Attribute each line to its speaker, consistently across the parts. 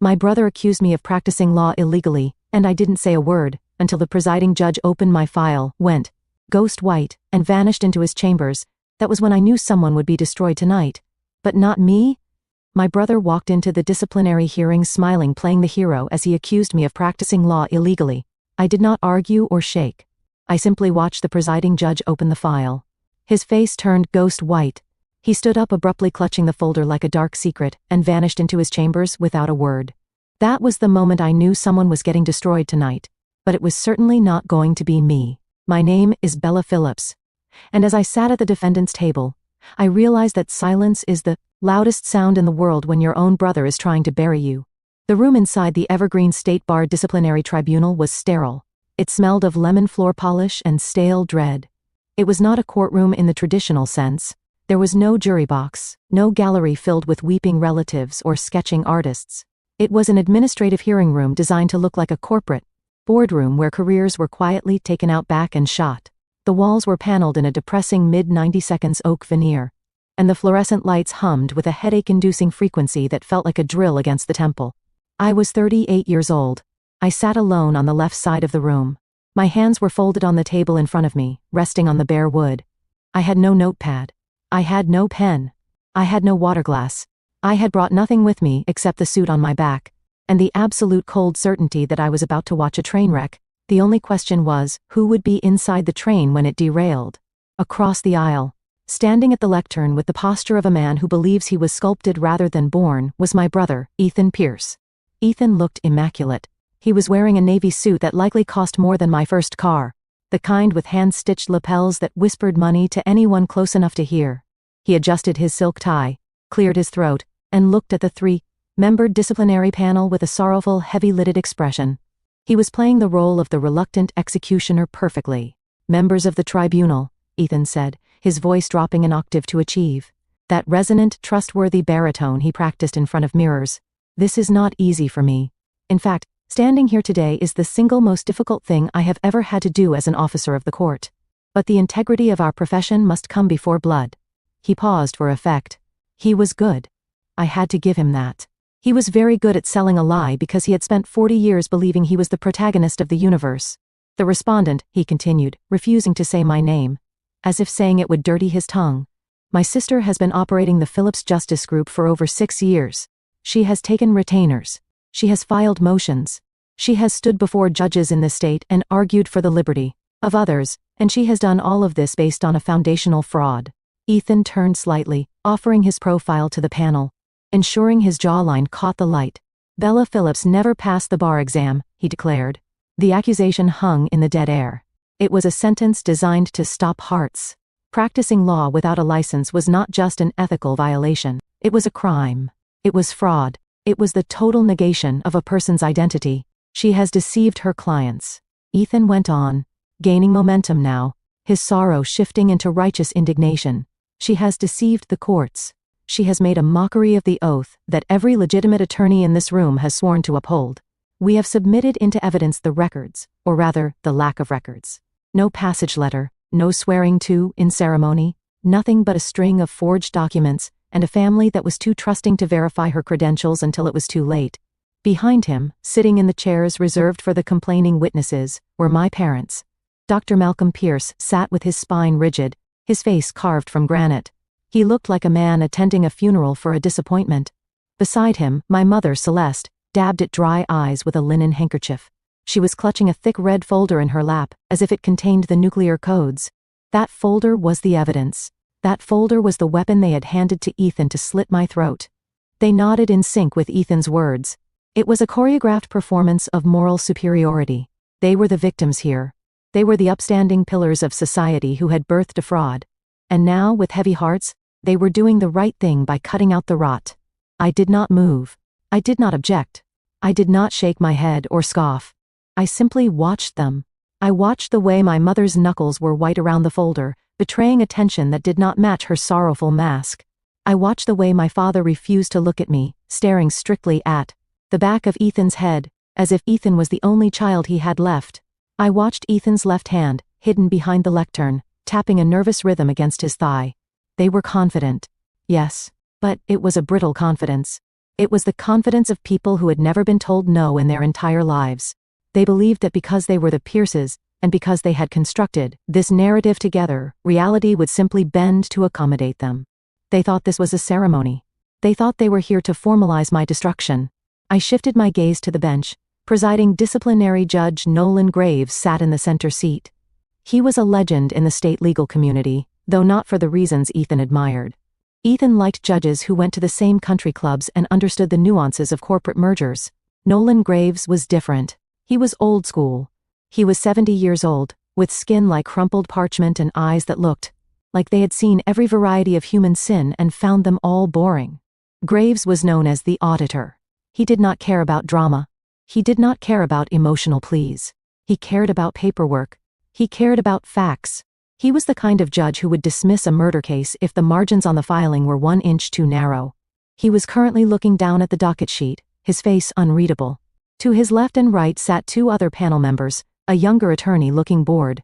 Speaker 1: My brother accused me of practicing law illegally, and I didn't say a word, until the presiding judge opened my file, went ghost white, and vanished into his chambers. That was when I knew someone would be destroyed tonight. But not me? My brother walked into the disciplinary hearing smiling, playing the hero as he accused me of practicing law illegally. I did not argue or shake. I simply watched the presiding judge open the file. His face turned ghost white. He stood up abruptly, clutching the folder like a dark secret, and vanished into his chambers without a word. That was the moment I knew someone was getting destroyed tonight. But it was certainly not going to be me. My name is Bella Phillips. And as I sat at the defendant's table, I realized that silence is the loudest sound in the world when your own brother is trying to bury you. The room inside the Evergreen State Bar Disciplinary Tribunal was sterile. It smelled of lemon floor polish and stale dread. It was not a courtroom in the traditional sense. There was no jury box, no gallery filled with weeping relatives or sketching artists. It was an administrative hearing room designed to look like a corporate boardroom where careers were quietly taken out back and shot. The walls were paneled in a depressing mid-90s oak veneer, and the fluorescent lights hummed with a headache-inducing frequency that felt like a drill against the temple. I was 38 years old. I sat alone on the left side of the room. My hands were folded on the table in front of me, resting on the bare wood. I had no notepad. I had no pen. I had no water glass. I had brought nothing with me except the suit on my back, and the absolute cold certainty that I was about to watch a train wreck. The only question was, who would be inside the train when it derailed? Across the aisle, standing at the lectern with the posture of a man who believes he was sculpted rather than born, was my brother, Ethan Pierce. Ethan looked immaculate. He was wearing a navy suit that likely cost more than my first car, the kind with hand-stitched lapels that whispered money to anyone close enough to hear. He adjusted his silk tie, cleared his throat, and looked at the three-membered disciplinary panel with a sorrowful, heavy-lidded expression. He was playing the role of the reluctant executioner perfectly. "Members of the tribunal," Ethan said, his voice dropping an octave to achieve that resonant, trustworthy baritone he practiced in front of mirrors. "This is not easy for me. In fact, standing here today is the single most difficult thing I have ever had to do as an officer of the court. But the integrity of our profession must come before blood." He paused for effect. He was good. I had to give him that. He was very good at selling a lie because he had spent 40 years believing he was the protagonist of the universe. "The respondent," he continued, refusing to say my name, as if saying it would dirty his tongue. "My sister has been operating the Phillips Justice Group for over 6 years. She has taken retainers. She has filed motions. She has stood before judges in this state and argued for the liberty of others, and she has done all of this based on a foundational fraud." Ethan turned slightly, offering his profile to the panel, ensuring his jawline caught the light. "Bella Phillips never passed the bar exam," he declared. The accusation hung in the dead air. It was a sentence designed to stop hearts. Practicing law without a license was not just an ethical violation. It was a crime. It was fraud. It was the total negation of a person's identity. "She has deceived her clients," Ethan went on, gaining momentum now, his sorrow shifting into righteous indignation. "She has deceived the courts. She has made a mockery of the oath that every legitimate attorney in this room has sworn to uphold. We have submitted into evidence the records, or rather, the lack of records. No passage letter, no swearing to in ceremony, nothing but a string of forged documents, and a family that was too trusting to verify her credentials until it was too late." Behind him, sitting in the chairs reserved for the complaining witnesses, were my parents. Dr. Malcolm Pierce sat with his spine rigid, his face carved from granite. He looked like a man attending a funeral for a disappointment. Beside him, my mother, Celeste, dabbed at dry eyes with a linen handkerchief. She was clutching a thick red folder in her lap, as if it contained the nuclear codes. That folder was the evidence. That folder was the weapon they had handed to Ethan to slit my throat. They nodded in sync with Ethan's words. It was a choreographed performance of moral superiority. They were the victims here. They were the upstanding pillars of society who had birthed a fraud. And now, with heavy hearts, they were doing the right thing by cutting out the rot. I did not move. I did not object. I did not shake my head or scoff. I simply watched them. I watched the way my mother's knuckles were white around the folder, betraying a tension that did not match her sorrowful mask. I watched the way my father refused to look at me, staring strictly at the back of Ethan's head, as if Ethan was the only child he had left. I watched Ethan's left hand, hidden behind the lectern, tapping a nervous rhythm against his thigh. They were confident. Yes, but it was a brittle confidence. It was the confidence of people who had never been told no in their entire lives. They believed that because they were the Pierces, and because they had constructed this narrative together, reality would simply bend to accommodate them. They thought this was a ceremony. They thought they were here to formalize my destruction. I shifted my gaze to the bench. Presiding disciplinary judge Nolan Graves sat in the center seat. He was a legend in the state legal community, though not for the reasons Ethan admired. Ethan liked judges who went to the same country clubs and understood the nuances of corporate mergers. Nolan Graves was different. He was old school. He was 70 years old, with skin like crumpled parchment and eyes that looked like they had seen every variety of human sin and found them all boring. Graves was known as the auditor. He did not care about drama. He did not care about emotional pleas. He cared about paperwork. He cared about facts. He was the kind of judge who would dismiss a murder case if the margins on the filing were 1 inch too narrow. He was currently looking down at the docket sheet, his face unreadable. To his left and right sat 2 other panel members, a younger attorney looking bored,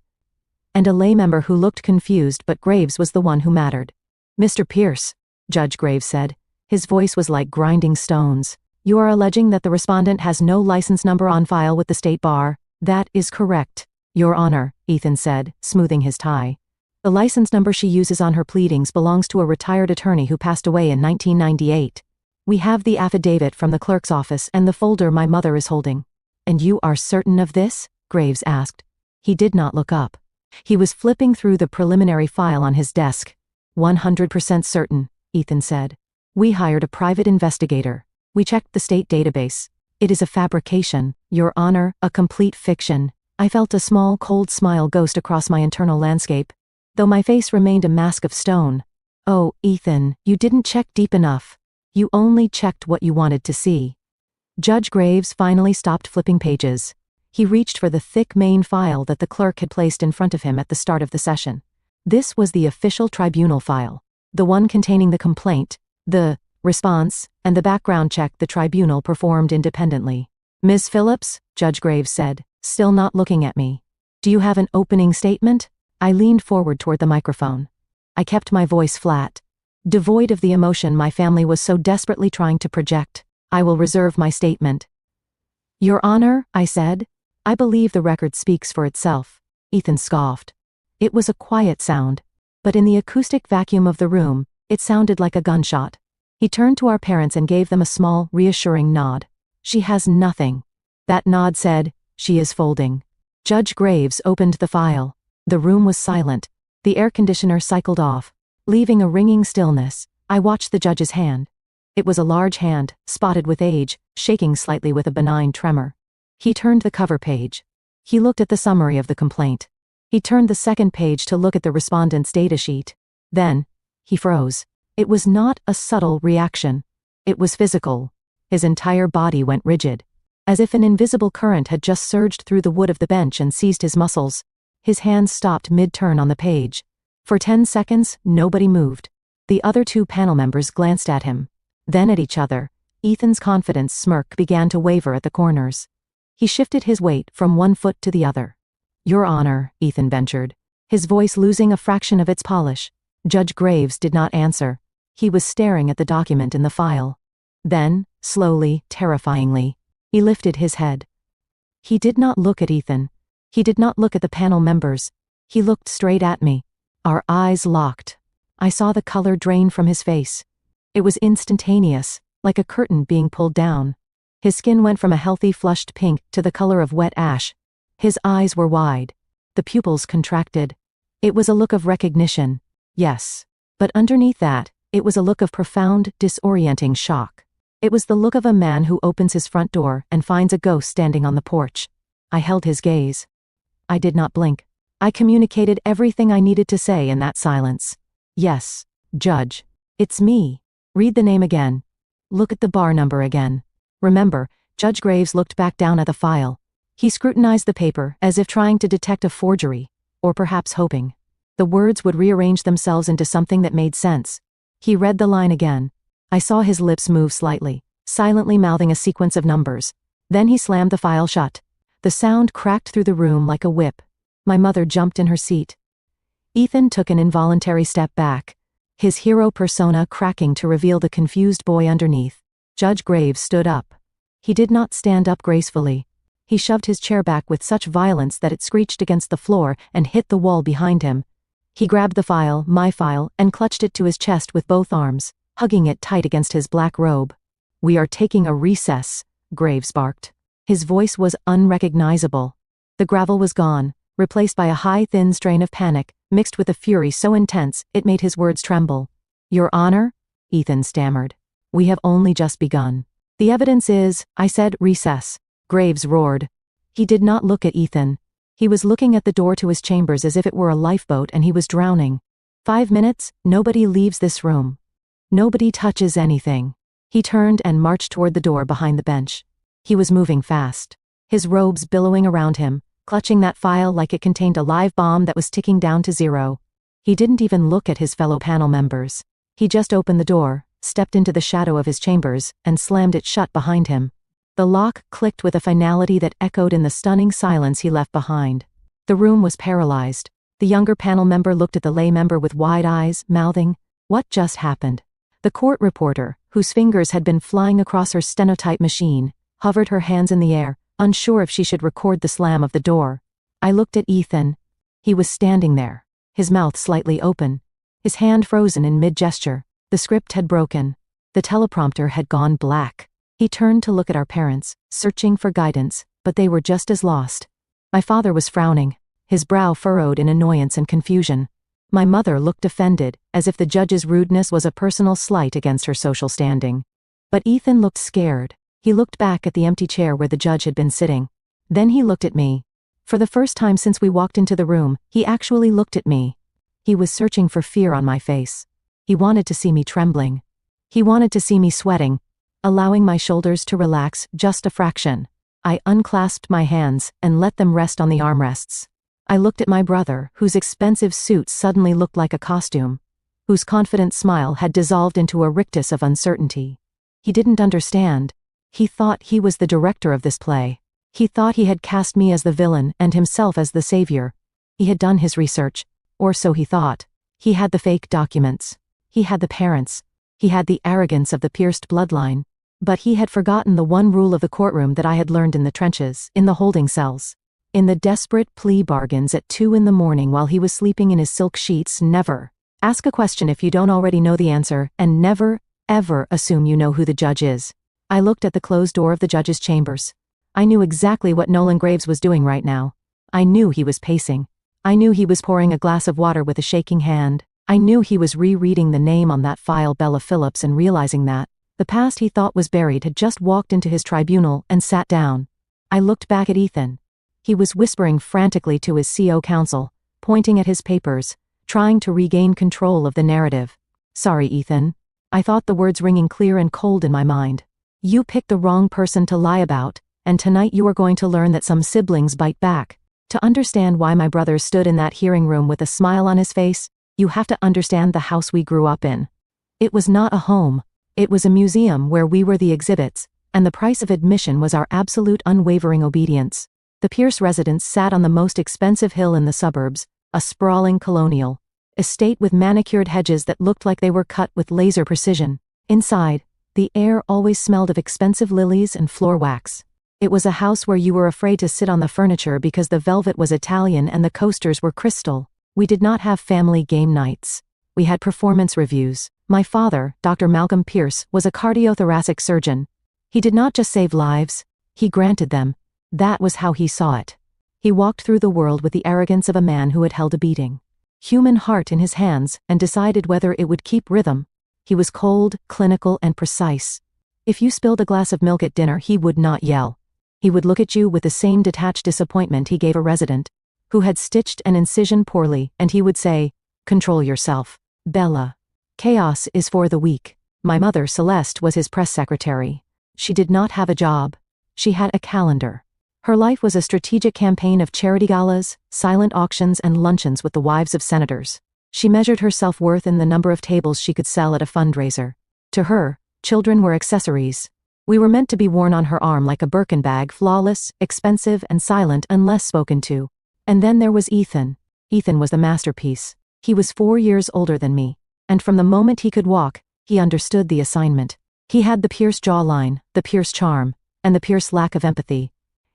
Speaker 1: and a lay member who looked confused, but Graves was the one who mattered. "Mr. Pierce," Judge Graves said. His voice was like grinding stones. "You are alleging that the respondent has no license number on file with the state bar." "That is correct, Your Honor," Ethan said, smoothing his tie. "The license number she uses on her pleadings belongs to a retired attorney who passed away in 1998. We have the affidavit from the clerk's office and the folder my mother is holding." "And you are certain of this?" Graves asked. He did not look up. He was flipping through the preliminary file on his desk. 100% certain, Ethan said. "We hired a private investigator. We checked the state database. It is a fabrication, Your Honor, a complete fiction." I felt a small, cold smile ghost across my internal landscape, though my face remained a mask of stone. "Oh, Ethan, you didn't check deep enough. You only checked what you wanted to see." Judge Graves finally stopped flipping pages. He reached for the thick main file that the clerk had placed in front of him at the start of the session. This was the official tribunal file, the one containing the complaint, the response, and the background check the tribunal performed independently. "Ms. Phillips," Judge Graves said, still not looking at me. "Do you have an opening statement?" I leaned forward toward the microphone. I kept my voice flat, devoid of the emotion my family was so desperately trying to project. "I will reserve my statement." "Your Honor," I said, "I believe the record speaks for itself." Ethan scoffed. It was a quiet sound, but in the acoustic vacuum of the room, it sounded like a gunshot. He turned to our parents and gave them a small, reassuring nod. "She has nothing." That nod said, "She is folding." Judge Graves opened the file. The room was silent. The air conditioner cycled off, leaving a ringing stillness. I watched the judge's hand. It was a large hand, spotted with age, shaking slightly with a benign tremor. He turned the cover page. He looked at the summary of the complaint. He turned the second page to look at the respondent's datasheet. Then, he froze. It was not a subtle reaction. It was physical. His entire body went rigid, as if an invisible current had just surged through the wood of the bench and seized his muscles. His hands stopped mid-turn on the page. For 10 seconds, nobody moved. The other 2 panel members glanced at him, then at each other. Ethan's confidence smirk began to waver at the corners. He shifted his weight from one foot to the other. "Your Honor," Ethan ventured, his voice losing a fraction of its polish. Judge Graves did not answer. He was staring at the document in the file. Then, slowly, terrifyingly, he lifted his head. He did not look at Ethan. He did not look at the panel members. He looked straight at me. Our eyes locked. I saw the color drain from his face. It was instantaneous, like a curtain being pulled down. His skin went from a healthy flushed pink to the color of wet ash. His eyes were wide. The pupils contracted. It was a look of recognition, yes. But underneath that, it was a look of profound, disorienting shock. It was the look of a man who opens his front door and finds a ghost standing on the porch. I held his gaze. I did not blink. I communicated everything I needed to say in that silence. "Yes, Judge. It's me. Read the name again. Look at the bar number again." Remember, Judge Graves looked back down at the file. He scrutinized the paper as if trying to detect a forgery, or perhaps hoping the words would rearrange themselves into something that made sense. He read the line again. I saw his lips move slightly, silently mouthing a sequence of numbers. Then he slammed the file shut. The sound cracked through the room like a whip. My mother jumped in her seat. Ethan took an involuntary step back, his hero persona cracking to reveal the confused boy underneath. Judge Graves stood up. He did not stand up gracefully. He shoved his chair back with such violence that it screeched against the floor and hit the wall behind him. He grabbed the file, my file, and clutched it to his chest with both arms, hugging it tight against his black robe. "We are taking a recess," Graves barked. His voice was unrecognizable. The gravel was gone, replaced by a high, thin strain of panic, mixed with a fury so intense it made his words tremble. "Your Honor?" Ethan stammered. "We have only just begun. The evidence is," I said, "recess." Graves roared. He did not look at Ethan. He was looking at the door to his chambers as if it were a lifeboat and he was drowning. 5 minutes, nobody leaves this room. Nobody touches anything. He turned and marched toward the door behind the bench. He was moving fast. His robes billowing around him, clutching that file like it contained a live bomb that was ticking down to zero. He didn't even look at his fellow panel members. He just opened the door, stepped into the shadow of his chambers, and slammed it shut behind him. The lock clicked with a finality that echoed in the stunning silence he left behind. The room was paralyzed. The younger panel member looked at the lay member with wide eyes, mouthing, "What just happened?" The court reporter, whose fingers had been flying across her stenotype machine, hovered her hands in the air, unsure if she should record the slam of the door. I looked at Ethan. He was standing there, his mouth slightly open, his hand frozen in mid-gesture. The script had broken. The teleprompter had gone black. He turned to look at our parents, searching for guidance, but they were just as lost. My father was frowning, his brow furrowed in annoyance and confusion. My mother looked offended, as if the judge's rudeness was a personal slight against her social standing. But Ethan looked scared. He looked back at the empty chair where the judge had been sitting. Then he looked at me. For the first time since we walked into the room, he actually looked at me. He was searching for fear on my face. He wanted to see me trembling. He wanted to see me sweating, allowing my shoulders to relax just a fraction. I unclasped my hands and let them rest on the armrests. I looked at my brother, whose expensive suit suddenly looked like a costume, whose confident smile had dissolved into a rictus of uncertainty. He didn't understand. He thought he was the director of this play. He thought he had cast me as the villain and himself as the savior. He had done his research, or so he thought. He had the fake documents. He had the parents. He had the arrogance of the pierced bloodline. But he had forgotten the one rule of the courtroom that I had learned in the trenches, in the holding cells. In the desperate plea bargains at 2 a.m. while he was sleeping in his silk sheets: never ask a question if you don't already know the answer, and never, ever assume you know who the judge is. I looked at the closed door of the judge's chambers. I knew exactly what Nolan Graves was doing right now. I knew he was pacing. I knew he was pouring a glass of water with a shaking hand. I knew he was rereading the name on that file, Bella Phillips, and realizing that the past he thought was buried had just walked into his tribunal and sat down. I looked back at Ethan. He was whispering frantically to his CO counsel, pointing at his papers, trying to regain control of the narrative. "Sorry, Ethan." I thought the words ringing clear and cold in my mind. "You picked the wrong person to lie about, and tonight you are going to learn that some siblings bite back. To understand why my brother stood in that hearing room with a smile on his face, you have to understand the house we grew up in. It was not a home. It was a museum where we were the exhibits, and the price of admission was our absolute unwavering obedience. The Pierce residence sat on the most expensive hill in the suburbs, a sprawling colonial estate with manicured hedges that looked like they were cut with laser precision. Inside, the air always smelled of expensive lilies and floor wax. It was a house where you were afraid to sit on the furniture because the velvet was Italian and the coasters were crystal. We did not have family game nights. We had performance reviews. My father, Dr. Malcolm Pierce, was a cardiothoracic surgeon. He did not just save lives, he granted them. That was how he saw it. He walked through the world with the arrogance of a man who had held a beating human heart in his hands and decided whether it would keep rhythm. He was cold, clinical, and precise. If you spilled a glass of milk at dinner, he would not yell. He would look at you with the same detached disappointment he gave a resident who had stitched an incision poorly, and he would say, "Control yourself, Bella. Chaos is for the weak." My mother, Celeste, was his press secretary. She did not have a job. She had a calendar. Her life was a strategic campaign of charity galas, silent auctions, and luncheons with the wives of senators. She measured her self-worth in the number of tables she could sell at a fundraiser. To her, children were accessories. We were meant to be worn on her arm like a Birkin bag, flawless, expensive, and silent unless spoken to. And then there was Ethan. Ethan was the masterpiece. He was 4 years older than me, and from the moment he could walk, he understood the assignment. He had the Pierce jawline, the Pierce charm, and the Pierce lack of empathy.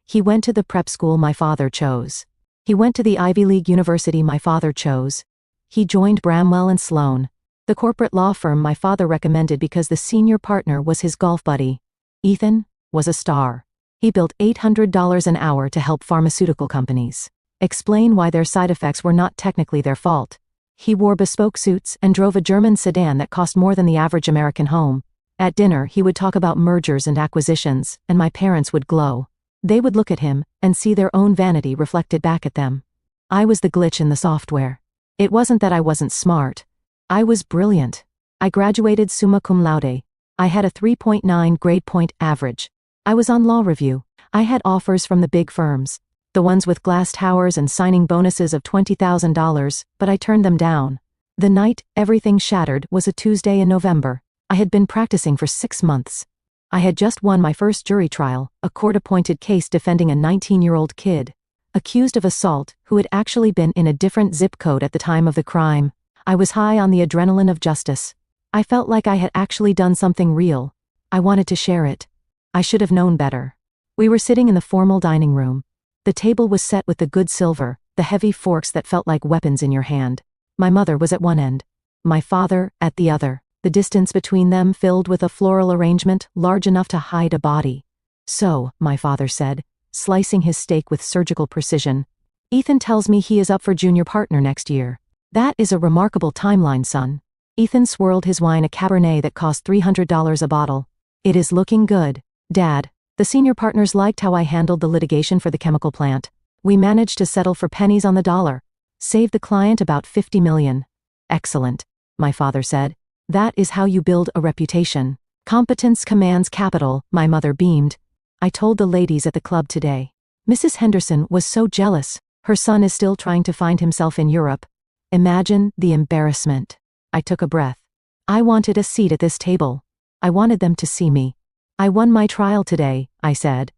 Speaker 1: He went to the prep school my father chose. He went to the Ivy League university my father chose. He joined Bramwell and Sloan, the corporate law firm my father recommended because the senior partner was his golf buddy. Ethan was a star. He billed $800 an hour to help pharmaceutical companies explain why their side effects were not technically their fault. He wore bespoke suits and drove a German sedan that cost more than the average American home. At dinner, he would talk about mergers and acquisitions, and my parents would glow. They would look at him and see their own vanity reflected back at them. I was the glitch in the software. It wasn't that I wasn't smart. I was brilliant. I graduated summa cum laude. I had a 3.9 grade point average. I was on law review. I had offers from the big firms, the ones with glass towers and signing bonuses of $20,000, but I turned them down. The night everything shattered was a Tuesday in November. I had been practicing for 6 months. I had just won my first jury trial, a court-appointed case defending a 19-year-old kid, accused of assault, who had actually been in a different zip code at the time of the crime. I was high on the adrenaline of justice. I felt like I had actually done something real. I wanted to share it. I should have known better. We were sitting in the formal dining room. The table was set with the good silver, the heavy forks that felt like weapons in your hand. My mother was at one end, my father at the other, the distance between them filled with a floral arrangement large enough to hide a body. So, my father said, slicing his steak with surgical precision, Ethan tells me he is up for junior partner next year. That is a remarkable timeline, son. Ethan swirled his wine, a Cabernet that cost $300 a bottle. It is looking good, Dad. The senior partners liked how I handled the litigation for the chemical plant. We managed to settle for pennies on the dollar. Saved the client about $50 million. Excellent, my father said. That is how you build a reputation. Competence commands capital, my mother beamed. I told the ladies at the club today. Mrs. Henderson was so jealous. Her son is still trying to find himself in Europe. Imagine the embarrassment. I took a breath. I wanted a seat at this table. I wanted them to see me. I won my trial today, I said.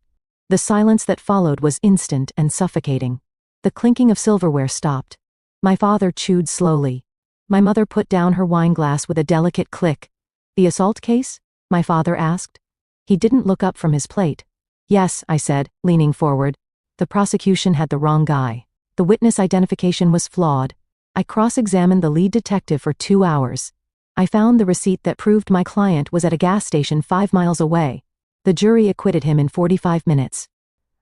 Speaker 1: The silence that followed was instant and suffocating. The clinking of silverware stopped. My father chewed slowly. My mother put down her wine glass with a delicate click. The assault case? My father asked. He didn't look up from his plate. Yes, I said, leaning forward. The prosecution had the wrong guy. The witness identification was flawed. I cross-examined the lead detective for 2 hours. I found the receipt that proved my client was at a gas station 5 miles away. The jury acquitted him in 45 minutes.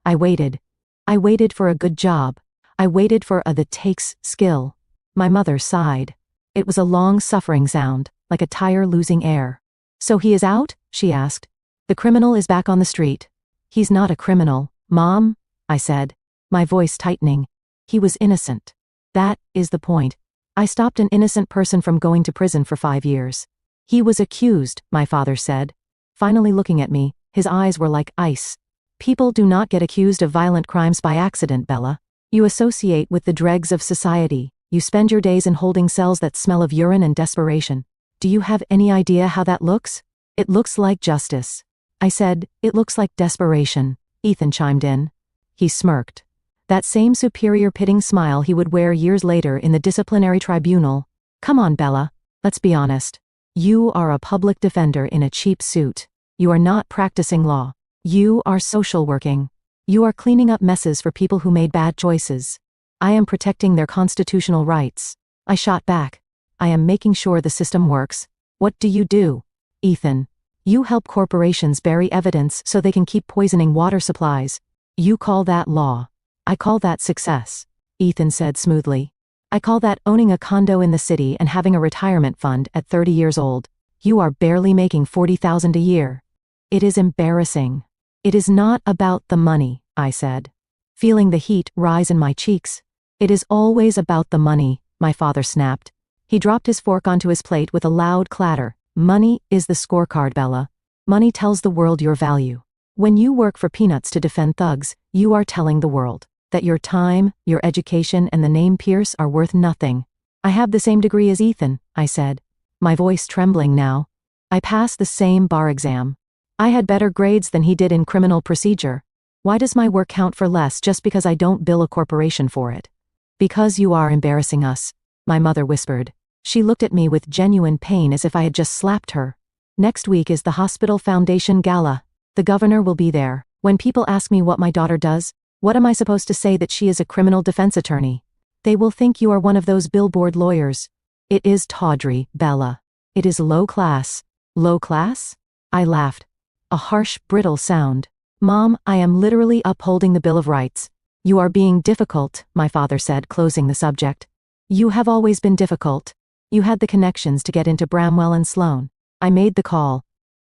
Speaker 1: I waited. I waited for a good job. I waited for a that takes skill. My mother sighed. It was a long suffering sound, like a tire losing air. So he is out? She asked. The criminal is back on the street. He's not a criminal, Mom, I said, my voice tightening. He was innocent. That is the point. I stopped an innocent person from going to prison for 5 years. He was accused, my father said. Finally looking at me, his eyes were like ice. People do not get accused of violent crimes by accident, Bella. You associate with the dregs of society. You spend your days in holding cells that smell of urine and desperation. Do you have any idea how that looks? It looks like justice. I said, it looks like desperation. Ethan chimed in. He smirked. That same superior pitting smile he would wear years later in the disciplinary tribunal. Come on, Bella. Let's be honest. You are a public defender in a cheap suit. You are not practicing law. You are social working. You are cleaning up messes for people who made bad choices. I am protecting their constitutional rights. I shot back. I am making sure the system works. What do you do? Ethan. You help corporations bury evidence so they can keep poisoning water supplies. You call that law. I call that success, Ethan said smoothly. I call that owning a condo in the city and having a retirement fund at 30 years old. You are barely making $40,000 a year. It is embarrassing. It is not about the money, I said, feeling the heat rise in my cheeks. It is always about the money, my father snapped. He dropped his fork onto his plate with a loud clatter. Money is the scorecard, Bella. Money tells the world your value. When you work for peanuts to defend thugs, you are telling the world that your time, your education, and the name Pierce are worth nothing. I have the same degree as Ethan, I said, my voice trembling now. I passed the same bar exam. I had better grades than he did in criminal procedure. Why does my work count for less just because I don't bill a corporation for it? Because you are embarrassing us, my mother whispered. She looked at me with genuine pain as if I had just slapped her. Next week is the Hospital Foundation Gala. The governor will be there. When people ask me what my daughter does, what am I supposed to say? That she is a criminal defense attorney? They will think you are one of those billboard lawyers. It is tawdry, Bella. It is low class. Low class? I laughed. A harsh, brittle sound. Mom, I am literally upholding the Bill of Rights. You are being difficult, my father said, closing the subject. You have always been difficult. You had the connections to get into Bramwell and Sloan. I made the call.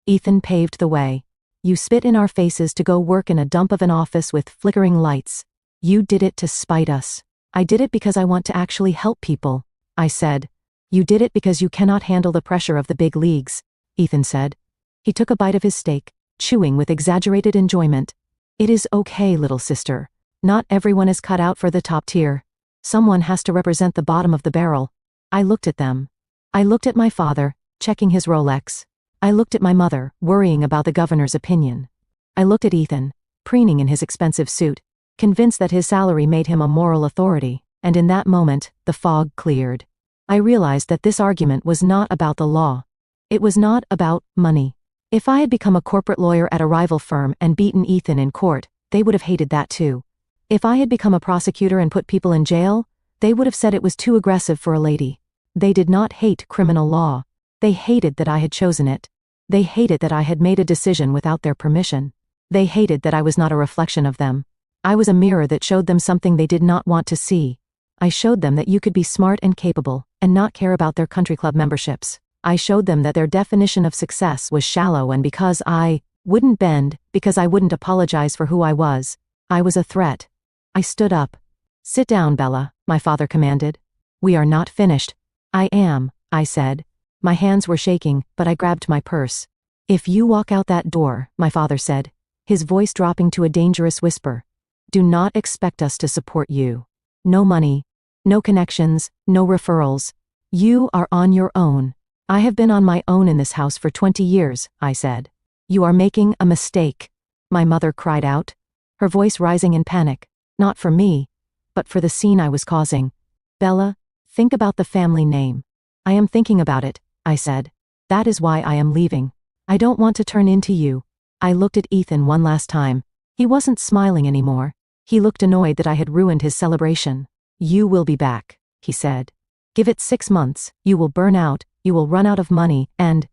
Speaker 1: Ethan paved the way. You spit in our faces to go work in a dump of an office with flickering lights. You did it to spite us. I did it because I want to actually help people, I said. You did it because you cannot handle the pressure of the big leagues, Ethan said. He took a bite of his steak, chewing with exaggerated enjoyment. It is okay, little sister. Not everyone is cut out for the top tier. Someone has to represent the bottom of the barrel. I looked at them. I looked at my father, checking his Rolex. I looked at my mother, worrying about the governor's opinion. I looked at Ethan, preening in his expensive suit, convinced that his salary made him a moral authority, and in that moment, the fog cleared. I realized that this argument was not about the law. It was not about money. If I had become a corporate lawyer at a rival firm and beaten Ethan in court, they would have hated that too. If I had become a prosecutor and put people in jail, they would have said it was too aggressive for a lady. They did not hate criminal law. They hated that I had chosen it. They hated that I had made a decision without their permission. They hated that I was not a reflection of them. I was a mirror that showed them something they did not want to see. I showed them that you could be smart and capable, and not care about their country club memberships. I showed them that their definition of success was shallow, and because I wouldn't bend, because I wouldn't apologize for who I was a threat. I stood up. Sit down, Bella, my father commanded. We are not finished. I am, I said. My hands were shaking, but I grabbed my purse. If you walk out that door, my father said, his voice dropping to a dangerous whisper, do not expect us to support you. No money, no connections, no referrals. You are on your own. I have been on my own in this house for 20 years, I said. You are making a mistake, my mother cried out, her voice rising in panic, not for me, but for the scene I was causing. Bella, think about the family name. I am thinking about it, I said. That is why I am leaving. I don't want to turn into you. I looked at Ethan one last time. He wasn't smiling anymore. He looked annoyed that I had ruined his celebration. You will be back, he said. Give it 6 months, you will burn out, you will run out of money, and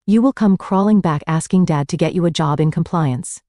Speaker 1: you will come crawling back asking Dad to get you a job in compliance.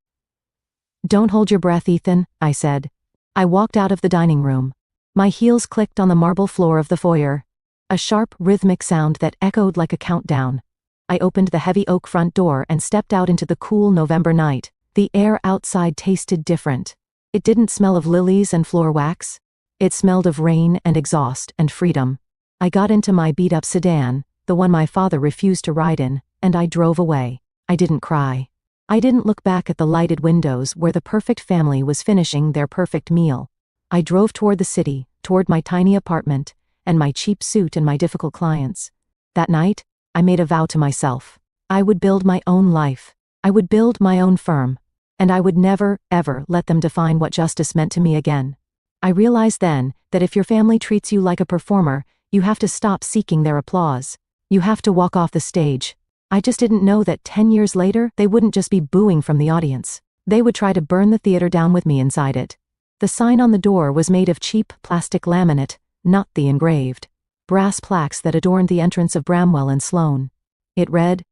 Speaker 1: Don't hold your breath, Ethan, I said. I walked out of the dining room. My heels clicked on the marble floor of the foyer. A sharp, rhythmic sound that echoed like a countdown. I opened the heavy oak front door and stepped out into the cool November night. The air outside tasted different. It didn't smell of lilies and floor wax. It smelled of rain and exhaust and freedom. I got into my beat-up sedan, the one my father refused to ride in, and I drove away. I didn't cry. I didn't look back at the lighted windows where the perfect family was finishing their perfect meal. I drove toward the city, toward my tiny apartment, and my cheap suit and my difficult clients. That night, I made a vow to myself. I would build my own life. I would build my own firm. And I would never, ever let them define what justice meant to me again. I realized then that if your family treats you like a performer, you have to stop seeking their applause. You have to walk off the stage. I just didn't know that 10 years later, they wouldn't just be booing from the audience. They would try to burn the theater down with me inside it. The sign on the door was made of cheap plastic laminate, not the engraved brass plaques that adorned the entrance of Bramwell and Sloan. It read,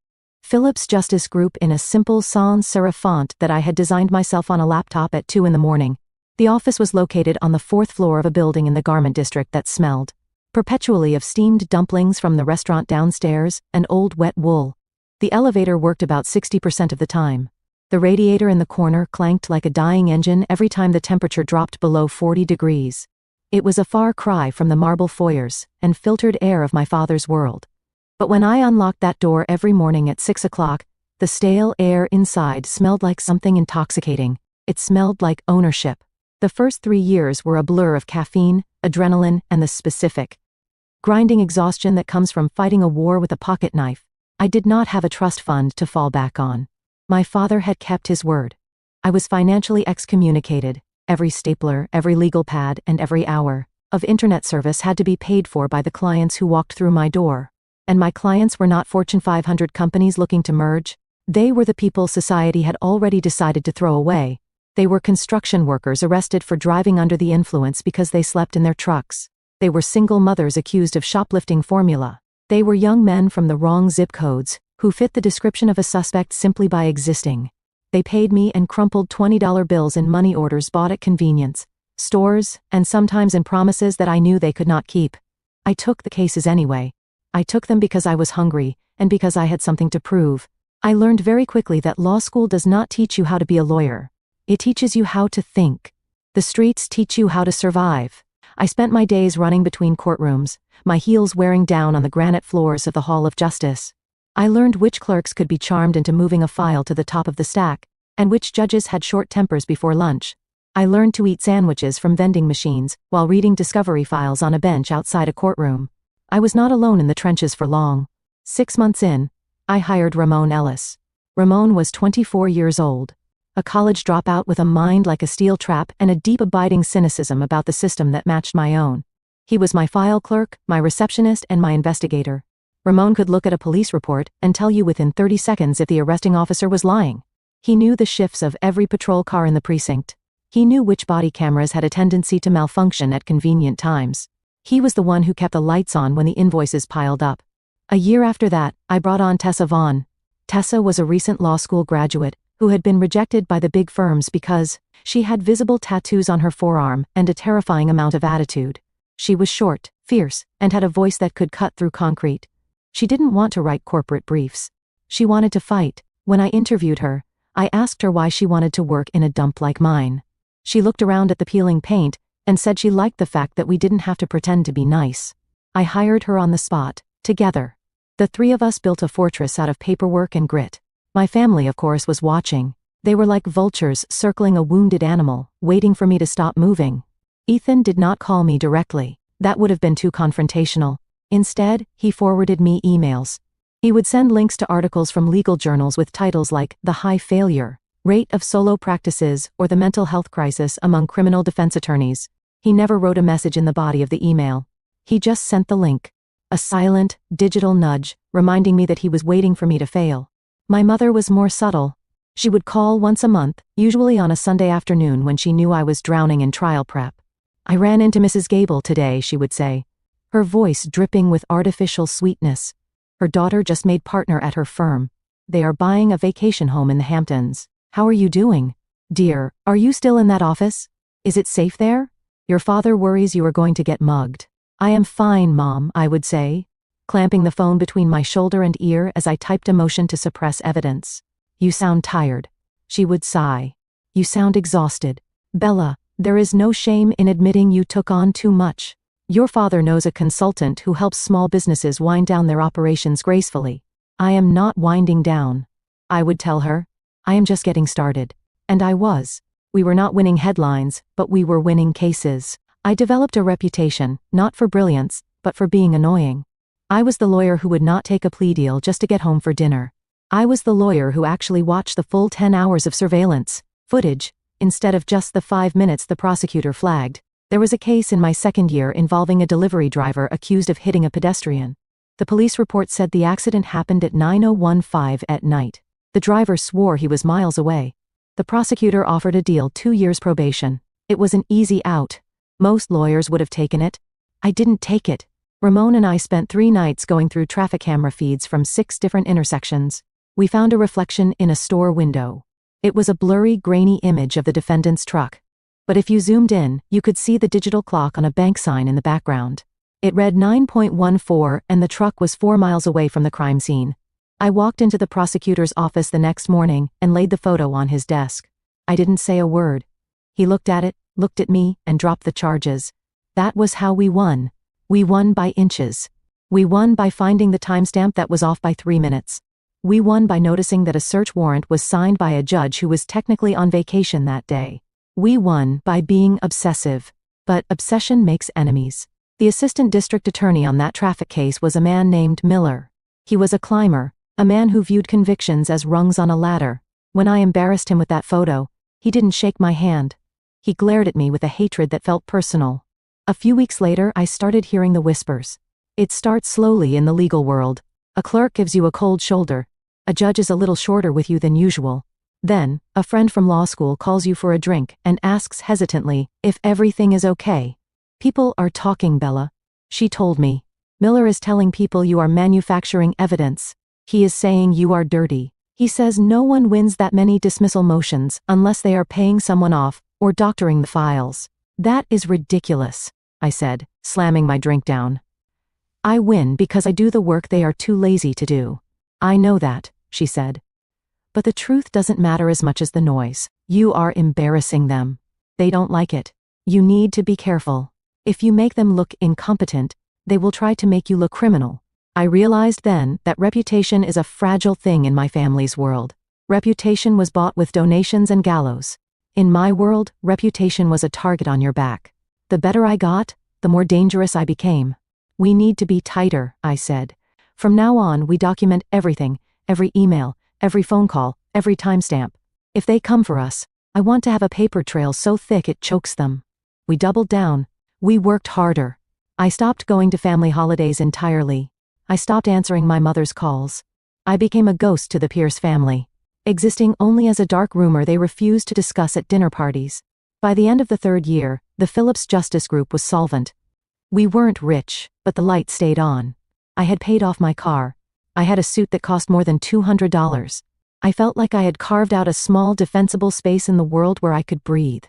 Speaker 1: Phillips Justice Group, in a simple sans serif font that I had designed myself on a laptop at 2 a.m. The office was located on the 4th floor of a building in the garment district that smelled perpetually of steamed dumplings from the restaurant downstairs and old wet wool. The elevator worked about 60% of the time. The radiator in the corner clanked like a dying engine every time the temperature dropped below 40 degrees. It was a far cry from the marble foyers and filtered air of my father's world. But when I unlocked that door every morning at 6 o'clock, the stale air inside smelled like something intoxicating. It smelled like ownership. The first 3 years were a blur of caffeine, adrenaline, and the specific grinding exhaustion that comes from fighting a war with a pocket knife. I did not have a trust fund to fall back on. My father had kept his word. I was financially excommunicated. Every stapler, every legal pad, and every hour of internet service had to be paid for by the clients who walked through my door. And my clients were not Fortune 500 companies looking to merge. They were the people society had already decided to throw away. They were construction workers arrested for driving under the influence because they slept in their trucks. They were single mothers accused of shoplifting formula. They were young men from the wrong zip codes, who fit the description of a suspect simply by existing. They paid me and crumpled $20 bills in money orders bought at convenience stores, and sometimes in promises that I knew they could not keep. I took the cases anyway. I took them because I was hungry, and because I had something to prove. I learned very quickly that law school does not teach you how to be a lawyer. It teaches you how to think. The streets teach you how to survive. I spent my days running between courtrooms, my heels wearing down on the granite floors of the Hall of Justice. I learned which clerks could be charmed into moving a file to the top of the stack, and which judges had short tempers before lunch. I learned to eat sandwiches from vending machines while reading discovery files on a bench outside a courtroom. I was not alone in the trenches for long. 6 months in, I hired Ramon Ellis. Ramon was 24 years old, a college dropout with a mind like a steel trap and a deep abiding cynicism about the system that matched my own. He was my file clerk, my receptionist, and my investigator. Ramon could look at a police report and tell you within 30 seconds if the arresting officer was lying. He knew the shifts of every patrol car in the precinct. He knew which body cameras had a tendency to malfunction at convenient times. He was the one who kept the lights on when the invoices piled up. A year after that, I brought on Tessa Vaughn. Tessa was a recent law school graduate who had been rejected by the big firms because she had visible tattoos on her forearm and a terrifying amount of attitude. She was short, fierce, and had a voice that could cut through concrete. She didn't want to write corporate briefs. She wanted to fight. When I interviewed her, I asked her why she wanted to work in a dump like mine. She looked around at the peeling paint and said she liked the fact that we didn't have to pretend to be nice. I hired her on the spot, together. The three of us built a fortress out of paperwork and grit. My family, of course, was watching. They were like vultures circling a wounded animal, waiting for me to stop moving. Ethan did not call me directly. That would have been too confrontational. Instead, he forwarded me emails. He would send links to articles from legal journals with titles like The High Failure Rate of Solo Practices or The Mental Health Crisis Among Criminal Defense Attorneys. He never wrote a message in the body of the email. He just sent the link. A silent, digital nudge, reminding me that he was waiting for me to fail. My mother was more subtle. She would call once a month, usually on a Sunday afternoon when she knew I was drowning in trial prep. "I ran into Mrs. Gable today," she would say, her voice dripping with artificial sweetness. Her daughter just made partner at her firm. They are buying a vacation home in the Hamptons. "How are you doing? Dear, are you still in that office? Is it safe there? Your father worries you are going to get mugged." "I am fine, Mom," I would say, clamping the phone between my shoulder and ear as I typed a motion to suppress evidence. "You sound tired." She would sigh. "You sound exhausted. Bella, there is no shame in admitting you took on too much. Your father knows a consultant who helps small businesses wind down their operations gracefully." "I am not winding down," I would tell her. "I am just getting started." And I was. We were not winning headlines, but we were winning cases. I developed a reputation, not for brilliance, but for being annoying. I was the lawyer who would not take a plea deal just to get home for dinner. I was the lawyer who actually watched the full 10 hours of surveillance footage, instead of just the 5 minutes the prosecutor flagged. There was a case in my second year involving a delivery driver accused of hitting a pedestrian. The police report said the accident happened at 9:15 at night. The driver swore he was miles away. The prosecutor offered a deal 2 years probation. It was an easy out. Most lawyers would have taken it. I didn't take it. Ramon and I spent 3 nights going through traffic camera feeds from 6 different intersections. We found a reflection in a store window. It was a blurry, grainy image of the defendant's truck. But if you zoomed in, you could see the digital clock on a bank sign in the background. It read 9:14 and the truck was 4 miles away from the crime scene. I walked into the prosecutor's office the next morning and laid the photo on his desk. I didn't say a word. He looked at it, looked at me, and dropped the charges. That was how we won. We won by inches. We won by finding the timestamp that was off by 3 minutes. We won by noticing that a search warrant was signed by a judge who was technically on vacation that day. We won by being obsessive. But obsession makes enemies. The assistant district attorney on that traffic case was a man named Miller. He was a climber, a man who viewed convictions as rungs on a ladder. When I embarrassed him with that photo, he didn't shake my hand. He glared at me with a hatred that felt personal. A few weeks later, I started hearing the whispers. It starts slowly in the legal world. A clerk gives you a cold shoulder. A judge is a little shorter with you than usual. Then, a friend from law school calls you for a drink and asks hesitantly if everything is okay. People are talking, Bella. She told me. Miller is telling people you are manufacturing evidence. He is saying you are dirty. He says no one wins that many dismissal motions unless they are paying someone off or doctoring the files. That is ridiculous, I said, slamming my drink down. I win because I do the work they are too lazy to do. I know that, she said. But the truth doesn't matter as much as the noise. You are embarrassing them. They don't like it. You need to be careful. If you make them look incompetent, they will try to make you look criminal. I realized then that reputation is a fragile thing in my family's world. Reputation was bought with donations and gallows. In my world, reputation was a target on your back. The better I got, the more dangerous I became. We need to be tighter, I said. From now on, we document everything, every email, every phone call, every timestamp. If they come for us, I want to have a paper trail so thick it chokes them. We doubled down. We worked harder. I stopped going to family holidays entirely. I stopped answering my mother's calls. I became a ghost to the Pierce family, existing only as a dark rumor they refused to discuss at dinner parties. By the end of the 3rd year, the Phillips Justice Group was solvent. We weren't rich, but the light stayed on. I had paid off my car. I had a suit that cost more than $200. I felt like I had carved out a small defensible space in the world where I could breathe.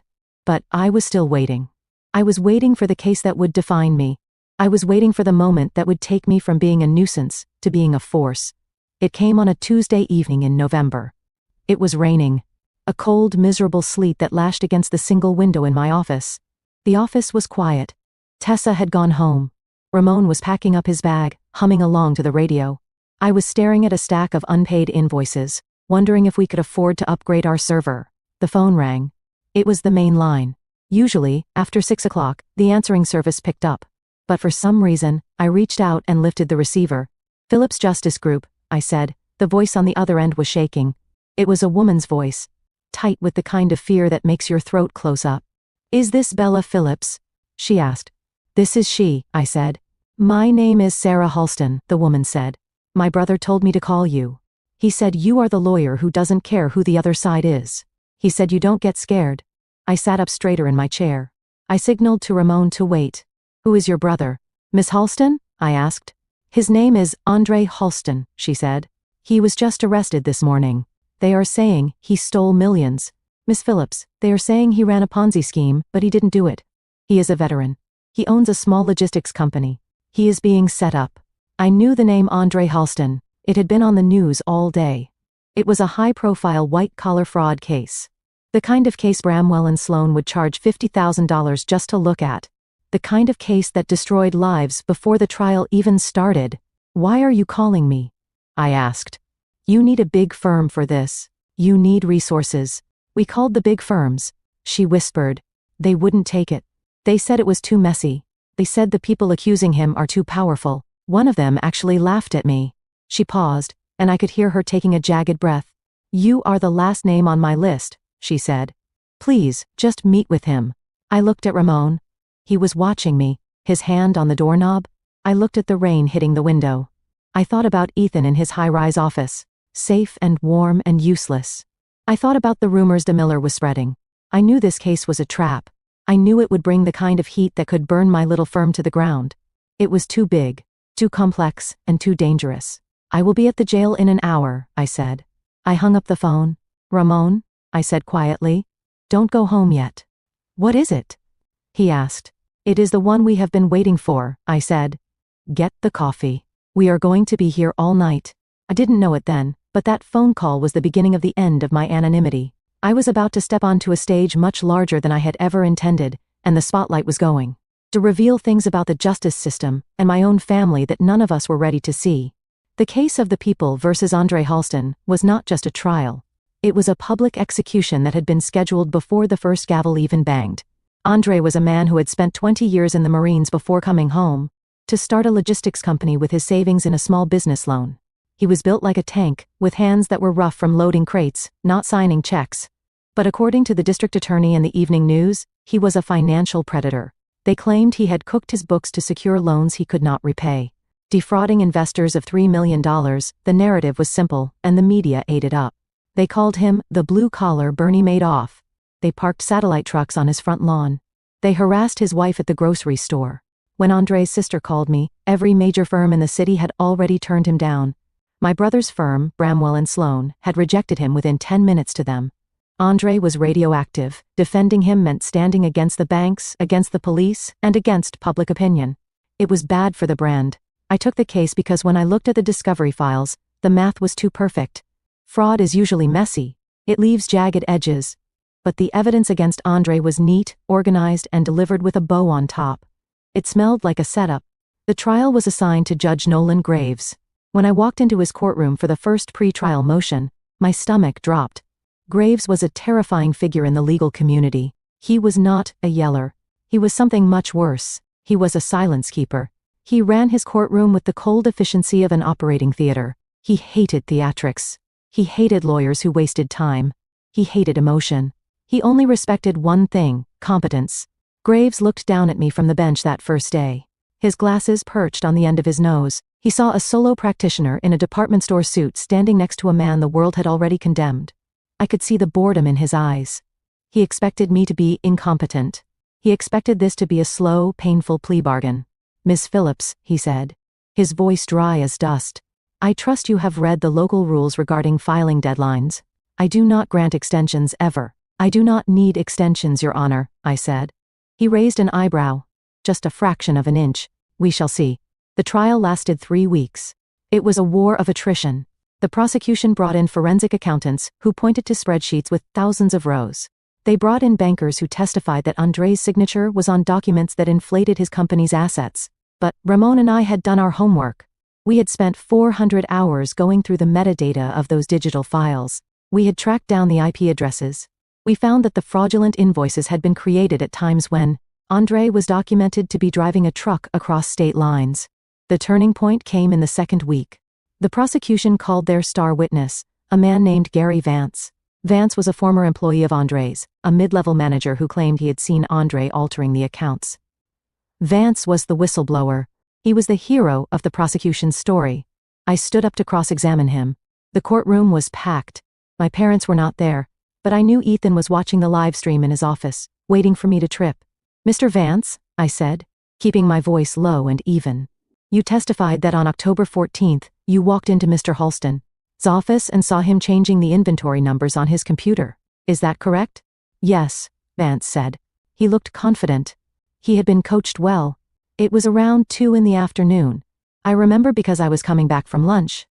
Speaker 1: But I was still waiting. I was waiting for the case that would define me. I was waiting for the moment that would take me from being a nuisance to being a force. It came on a Tuesday evening in November. It was raining. A cold, miserable sleet that lashed against the single window in my office. The office was quiet. Tessa had gone home. Ramon was packing up his bag, humming along to the radio. I was staring at a stack of unpaid invoices, wondering if we could afford to upgrade our server. The phone rang. It was the main line. Usually, after 6 o'clock, the answering service picked up. But for some reason, I reached out and lifted the receiver. Phillips Justice Group, I said. The voice on the other end was shaking. It was a woman's voice, tight with the kind of fear that makes your throat close up. Is this Bella Phillips? She asked. This is she, I said. My name is Sarah Halston, the woman said. My brother told me to call you. He said you are the lawyer who doesn't care who the other side is. He said you don't get scared. I sat up straighter in my chair. I signaled to Ramon to wait. Who is your brother? Miss Halston? I asked. His name is Andre Halston, she said. He was just arrested this morning. They are saying he stole millions. Miss Phillips, they are saying he ran a Ponzi scheme, but he didn't do it. He is a veteran. He owns a small logistics company. He is being set up. I knew the name Andre Halston. It had been on the news all day. It was a high-profile white-collar fraud case. The kind of case Bramwell and Sloan would charge $50,000 just to look at. The kind of case that destroyed lives before the trial even started. Why are you calling me? I asked. You need a big firm for this. You need resources. We called the big firms. She whispered. They wouldn't take it. They said it was too messy. They said the people accusing him are too powerful. One of them actually laughed at me. She paused, and I could hear her taking a jagged breath. You are the last name on my list, she said. Please, just meet with him. I looked at Ramon. He was watching me, his hand on the doorknob. I looked at the rain hitting the window. I thought about Ethan in his high-rise office, safe and warm and useless. I thought about the rumors DeMiller was spreading. I knew this case was a trap. I knew it would bring the kind of heat that could burn my little firm to the ground. It was too big, too complex, and too dangerous. I will be at the jail in an hour, I said. I hung up the phone. Ramon, I said quietly, don't go home yet. What is it? He asked. It is the one we have been waiting for, I said. Get the coffee. We are going to be here all night. I didn't know it then, but that phone call was the beginning of the end of my anonymity. I was about to step onto a stage much larger than I had ever intended, and the spotlight was going. To reveal things about the justice system and my own family that none of us were ready to see. The case of the people versus Andre Halston was not just a trial. It was a public execution that had been scheduled before the first gavel even banged. Andre was a man who had spent 20 years in the Marines before coming home to start a logistics company with his savings in a small business loan. He was built like a tank, with hands that were rough from loading crates, not signing checks. But according to the district attorney and the evening news, he was a financial predator. They claimed he had cooked his books to secure loans he could not repay. Defrauding investors of $3 million, the narrative was simple, and the media ate it up. They called him the blue-collar Bernie Madoff. They parked satellite trucks on his front lawn. They harassed his wife at the grocery store. When Andre's sister called me, every major firm in the city had already turned him down. My brother's firm, Bramwell and Sloan, had rejected him within 10 minutes to them. Andre was radioactive. Defending him meant standing against the banks, against the police, and against public opinion. It was bad for the brand. I took the case because when I looked at the discovery files, the math was too perfect. Fraud is usually messy. It leaves jagged edges. But the evidence against Andre was neat, organized, and delivered with a bow on top. It smelled like a setup. The trial was assigned to Judge Nolan Graves. When I walked into his courtroom for the first pre-trial motion, my stomach dropped. Graves was a terrifying figure in the legal community. He was not a yeller. He was something much worse. He was a silence keeper. He ran his courtroom with the cold efficiency of an operating theater. He hated theatrics. He hated lawyers who wasted time. He hated emotion. He only respected one thing: competence. Graves looked down at me from the bench that first day. His glasses perched on the end of his nose. He saw a solo practitioner in a department store suit standing next to a man the world had already condemned. I could see the boredom in his eyes. He expected me to be incompetent. He expected this to be a slow, painful plea bargain. "Miss Phillips," he said, his voice dry as dust, "I trust you have read the local rules regarding filing deadlines. I do not grant extensions ever." "I do not need extensions, Your Honor," I said. He raised an eyebrow. "Just a fraction of an inch. We shall see." The trial lasted 3 weeks. It was a war of attrition. The prosecution brought in forensic accountants who pointed to spreadsheets with thousands of rows. They brought in bankers who testified that Andre's signature was on documents that inflated his company's assets. But Ramon and I had done our homework. We had spent 400 hours going through the metadata of those digital files. We had tracked down the IP addresses. We found that the fraudulent invoices had been created at times when Andre was documented to be driving a truck across state lines. The turning point came in the second week. The prosecution called their star witness, a man named Gary Vance. Vance was a former employee of Andre's, a mid-level manager who claimed he had seen Andre altering the accounts. Vance was the whistleblower. He was the hero of the prosecution's story. I stood up to cross-examine him. The courtroom was packed. My parents were not there, but I knew Ethan was watching the live stream in his office, waiting for me to trip. "Mr. Vance," I said, keeping my voice low and even. "You testified that on October 14th, you walked into Mr. Halston's office and saw him changing the inventory numbers on his computer. Is that correct?" "Yes," Vance said. He looked confident. He had been coached well. It was around 2 in the afternoon. I remember because I was coming back from lunch.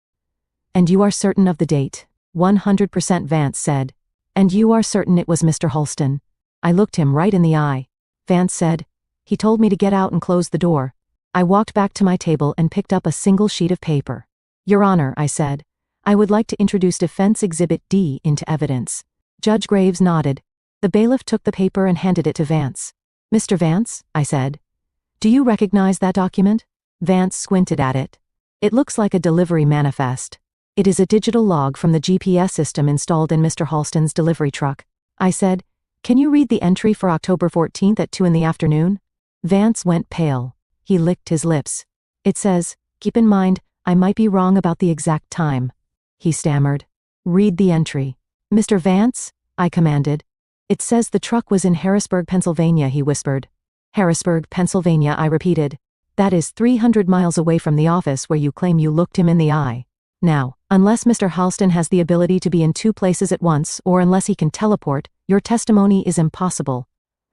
Speaker 1: "And you are certain of the date?" 100%, Vance said. "And you are certain it was Mr. Halston?" I looked him right in the eye. Vance said, "He told me to get out and close the door." I walked back to my table and picked up a single sheet of paper. "Your Honor," I said, "I would like to introduce Defense Exhibit D into evidence." Judge Graves nodded. The bailiff took the paper and handed it to Vance. "Mr. Vance," I said, "do you recognize that document?" Vance squinted at it. "It looks like a delivery manifest. It is a digital log from the GPS system installed in Mr. Halston's delivery truck." I said, "Can you read the entry for October 14th at 2 in the afternoon?" Vance went pale. He licked his lips. "It says, keep in mind, I might be wrong about the exact time." He stammered. "Read the entry." "Mr. Vance," I commanded. "It says the truck was in Harrisburg, Pennsylvania," he whispered. "Harrisburg, Pennsylvania," I repeated. "That is 300 miles away from the office where you claim you looked him in the eye. Now, unless Mr. Halston has the ability to be in 2 places at once or unless he can teleport, your testimony is impossible."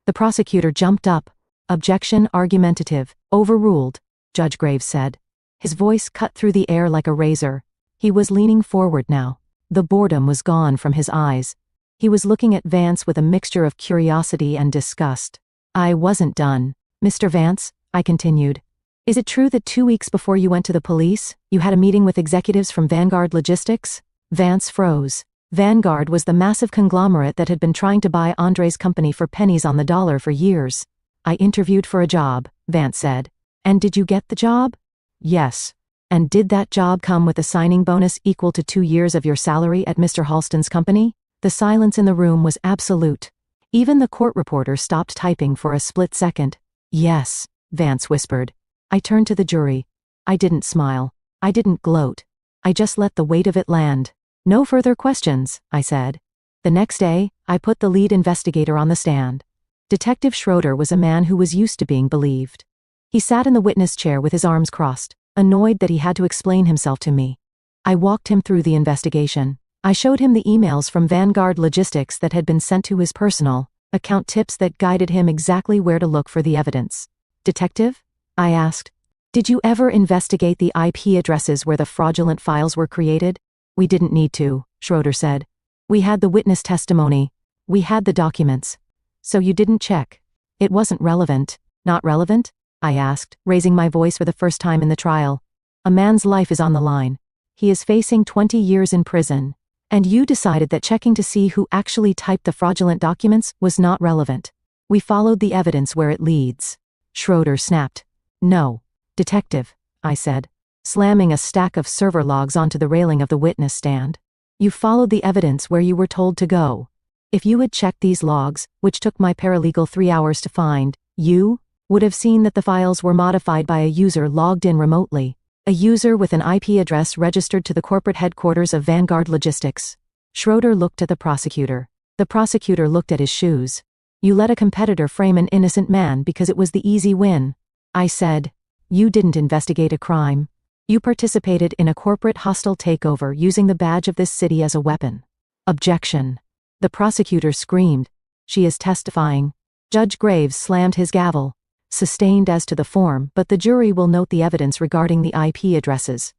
Speaker 1: The prosecutor jumped up. "Objection argumentative. Overruled," Judge Graves said. His voice cut through the air like a razor. He was leaning forward now. The boredom was gone from his eyes. He was looking at Vance with a mixture of curiosity and disgust. I wasn't done. "Mr. Vance," I continued, "is it true that 2 weeks before you went to the police, you had a meeting with executives from Vanguard Logistics?" Vance froze. Vanguard was the massive conglomerate that had been trying to buy Andre's company for pennies on the dollar for years. "I interviewed for a job," Vance said. "And did you get the job?" "Yes." "And did that job come with a signing bonus equal to 2 years of your salary at Mr. Halston's company?" The silence in the room was absolute. Even the court reporter stopped typing for a split second. "Yes," Vance whispered. I turned to the jury. I didn't smile. I didn't gloat. I just let the weight of it land. No further questions, I said. The next day, I put the lead investigator on the stand. Detective Schroeder was a man who was used to being believed. He sat in the witness chair with his arms crossed, annoyed that he had to explain himself to me. I walked him through the investigation. I showed him the emails from Vanguard Logistics that had been sent to his personal account, tips that guided him exactly where to look for the evidence. Detective? I asked. Did you ever investigate the IP addresses where the fraudulent files were created? We didn't need to, Schroeder said. We had the witness testimony. We had the documents. So you didn't check. It wasn't relevant. Not relevant? I asked, raising my voice for the first time in the trial. A man's life is on the line. He is facing 20 years in prison. And you decided that checking to see who actually typed the fraudulent documents was not relevant. We followed the evidence where it leads. Schroeder snapped. No. Detective, I said, slamming a stack of server logs onto the railing of the witness stand. You followed the evidence where you were told to go. If you had checked these logs, which took my paralegal 3 hours to find, you would have seen that the files were modified by a user logged in remotely. A user with an IP address registered to the corporate headquarters of Vanguard Logistics. Schroeder looked at the prosecutor. The prosecutor looked at his shoes. You let a competitor frame an innocent man because it was the easy win. I said, you didn't investigate a crime. You participated in a corporate hostile takeover using the badge of this city as a weapon. Objection. The prosecutor screamed. She is testifying. Judge Graves slammed his gavel. Sustained as to the form, but the jury will note the evidence regarding the IP addresses.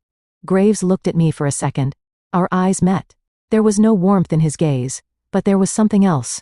Speaker 1: Graves looked at me for a second. Our eyes met. There was no warmth in his gaze, but there was something else.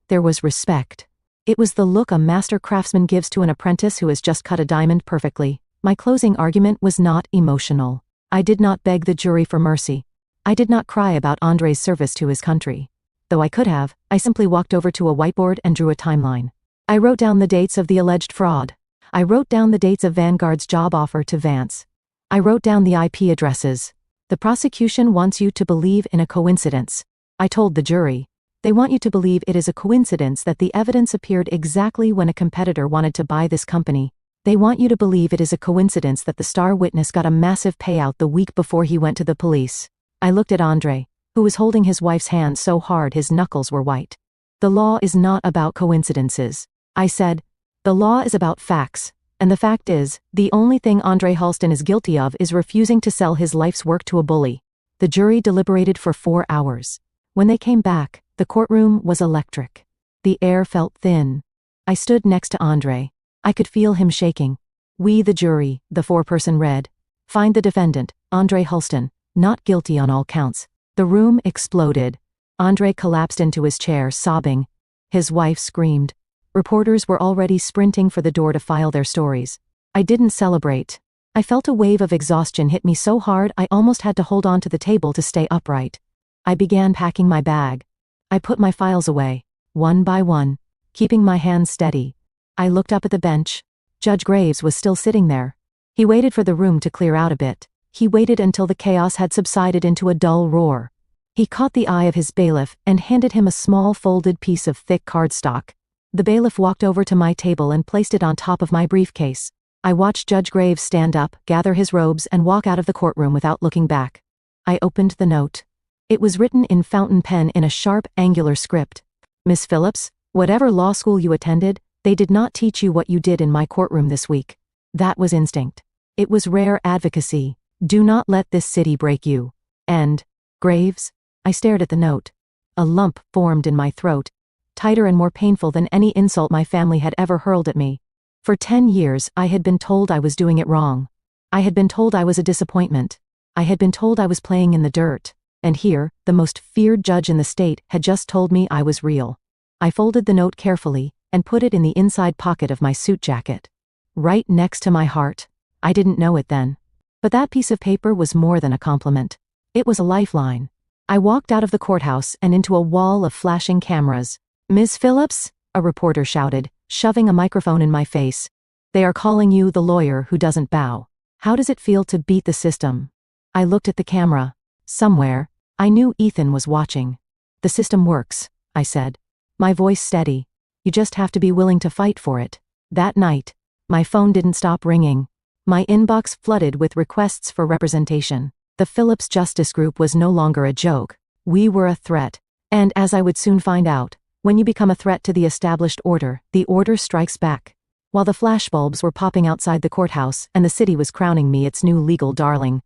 Speaker 1: There was respect. It was the look a master craftsman gives to an apprentice who has just cut a diamond perfectly. My closing argument was not emotional. I did not beg the jury for mercy. I did not cry about Andre's service to his country. Though I could have, I simply walked over to a whiteboard and drew a timeline. I wrote down the dates of the alleged fraud. I wrote down the dates of Vanguard's job offer to Vance. I wrote down the IP addresses. The prosecution wants you to believe in a coincidence. I told the jury. They want you to believe it is a coincidence that the evidence appeared exactly when a competitor wanted to buy this company. They want you to believe it is a coincidence that the star witness got a massive payout the week before he went to the police. I looked at Andre, who was holding his wife's hand so hard his knuckles were white. The law is not about coincidences. I said, the law is about facts, and the fact is, the only thing Andre Halston is guilty of is refusing to sell his life's work to a bully. The jury deliberated for 4 hours. When they came back, the courtroom was electric. The air felt thin. I stood next to Andre. I could feel him shaking. We, the jury, the 4-person read, find the defendant, Andre Halston, not guilty on all counts. The room exploded. Andre collapsed into his chair, sobbing. His wife screamed. Reporters were already sprinting for the door to file their stories. I didn't celebrate. I felt a wave of exhaustion hit me so hard I almost had to hold on to the table to stay upright. I began packing my bag. I put my files away, one by one, keeping my hands steady. I looked up at the bench. Judge Graves was still sitting there. He waited for the room to clear out a bit. He waited until the chaos had subsided into a dull roar. He caught the eye of his bailiff and handed him a small folded piece of thick cardstock. The bailiff walked over to my table and placed it on top of my briefcase. I watched Judge Graves stand up, gather his robes, and walk out of the courtroom without looking back. I opened the note. It was written in fountain pen in a sharp, angular script. Miss Phillips, whatever law school you attended, they did not teach you what you did in my courtroom this week. That was instinct. It was rare advocacy. Do not let this city break you. And, Graves? I stared at the note. A lump formed in my throat, tighter and more painful than any insult my family had ever hurled at me. For 10 years, I had been told I was doing it wrong. I had been told I was a disappointment. I had been told I was playing in the dirt. And here, the most feared judge in the state had just told me I was real. I folded the note carefully and put it in the inside pocket of my suit jacket. Right next to my heart. I didn't know it then. But that piece of paper was more than a compliment. It was a lifeline. I walked out of the courthouse and into a wall of flashing cameras. Ms. Phillips? A reporter shouted, shoving a microphone in my face. They are calling you the lawyer who doesn't bow. How does it feel to beat the system? I looked at the camera. Somewhere, I knew Ethan was watching. The system works, I said. My voice steady. You just have to be willing to fight for it. That night, my phone didn't stop ringing. My inbox flooded with requests for representation. The Phillips Justice Group was no longer a joke. We were a threat. And as I would soon find out, when you become a threat to the established order, the order strikes back. While the flashbulbs were popping outside the courthouse and the city was crowning me its new legal darling,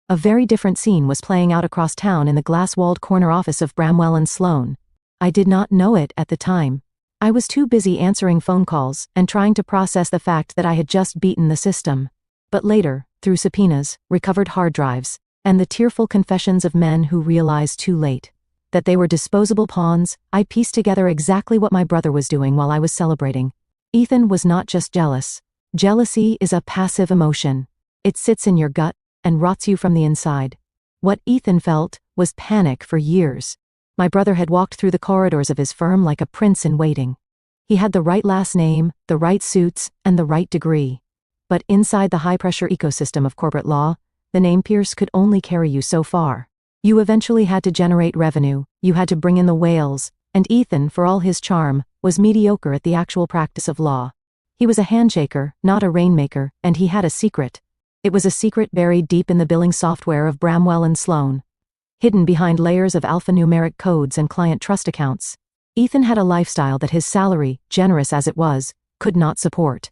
Speaker 1: a very different scene was playing out across town in the glass-walled corner office of Bramwell and Sloan. I did not know it at the time. I was too busy answering phone calls and trying to process the fact that I had just beaten the system. But later, through subpoenas, recovered hard drives, and the tearful confessions of men who realized too late that they were disposable pawns, I pieced together exactly what my brother was doing while I was celebrating. Ethan was not just jealous. Jealousy is a passive emotion. It sits in your gut and rots you from the inside. What Ethan felt was panic for years. My brother had walked through the corridors of his firm like a prince in waiting. He had the right last name, the right suits, and the right degree. But inside the high-pressure ecosystem of corporate law, the name Pierce could only carry you so far. You eventually had to generate revenue, you had to bring in the whales, and Ethan, for all his charm, was mediocre at the actual practice of law. He was a handshaker, not a rainmaker, and he had a secret. It was a secret buried deep in the billing software of Bramwell and Sloan, hidden behind layers of alphanumeric codes and client trust accounts. Ethan had a lifestyle that his salary, generous as it was, could not support.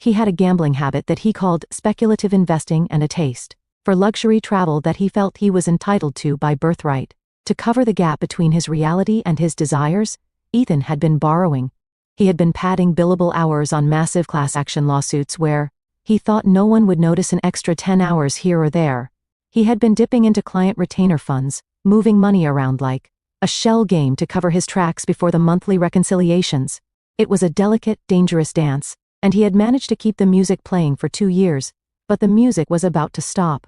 Speaker 1: He had a gambling habit that he called speculative investing and a taste for luxury travel that he felt he was entitled to by birthright. To cover the gap between his reality and his desires, Ethan had been borrowing. He had been padding billable hours on massive class action lawsuits where he thought no one would notice an extra 10 hours here or there. He had been dipping into client retainer funds, moving money around like a shell game to cover his tracks before the monthly reconciliations. It was a delicate, dangerous dance, and he had managed to keep the music playing for 2 years, but the music was about to stop.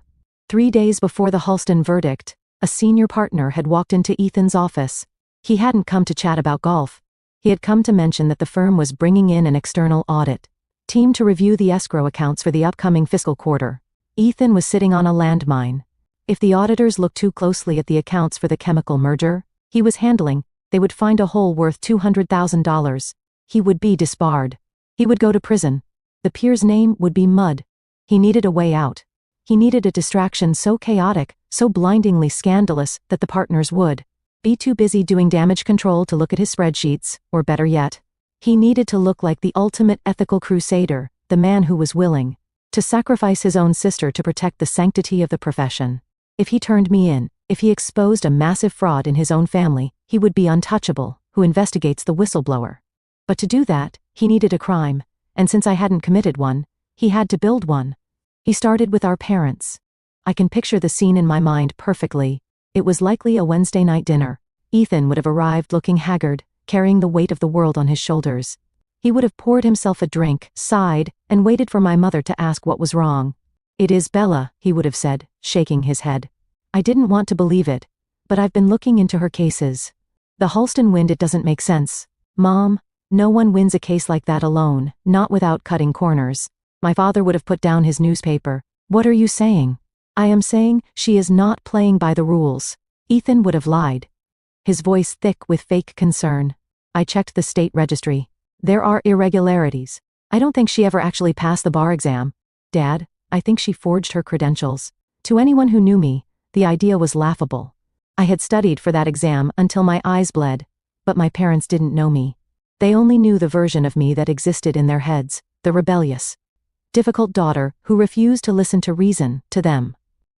Speaker 1: 3 days before the Halston verdict, a senior partner had walked into Ethan's office. He hadn't come to chat about golf. He had come to mention that the firm was bringing in an external audit team to review the escrow accounts for the upcoming fiscal quarter. Ethan was sitting on a landmine. If the auditors looked too closely at the accounts for the chemical merger he was handling, they would find a hole worth $200,000. He would be disbarred. He would go to prison. The peer's name would be mud. He needed a way out. He needed a distraction so chaotic, so blindingly scandalous that the partners would be too busy doing damage control to look at his spreadsheets, or better yet, he needed to look like the ultimate ethical crusader, the man who was willing to sacrifice his own sister to protect the sanctity of the profession. If he turned me in, if he exposed a massive fraud in his own family, he would be untouchable, who investigates the whistleblower. But to do that, he needed a crime, and since I hadn't committed one, he had to build one. He started with our parents. I can picture the scene in my mind perfectly. It was likely a Wednesday night dinner. Ethan would have arrived looking haggard, carrying the weight of the world on his shoulders. He would have poured himself a drink, sighed, and waited for my mother to ask what was wrong. "It is Bella," he would have said, shaking his head. I didn't want to believe it, but I've been looking into her cases. The Halston wind, it doesn't make sense. Mom, no one wins a case like that alone, not without cutting corners. My father would have put down his newspaper. "What are you saying?" "I am saying she is not playing by the rules." Ethan would have lied, his voice thick with fake concern. I checked the state registry. There are irregularities. I don't think she ever actually passed the bar exam. Dad, I think she forged her credentials. To anyone who knew me, the idea was laughable. I had studied for that exam until my eyes bled, but my parents didn't know me. They only knew the version of me that existed in their heads, the rebellious, difficult daughter who refused to listen to reason, to them.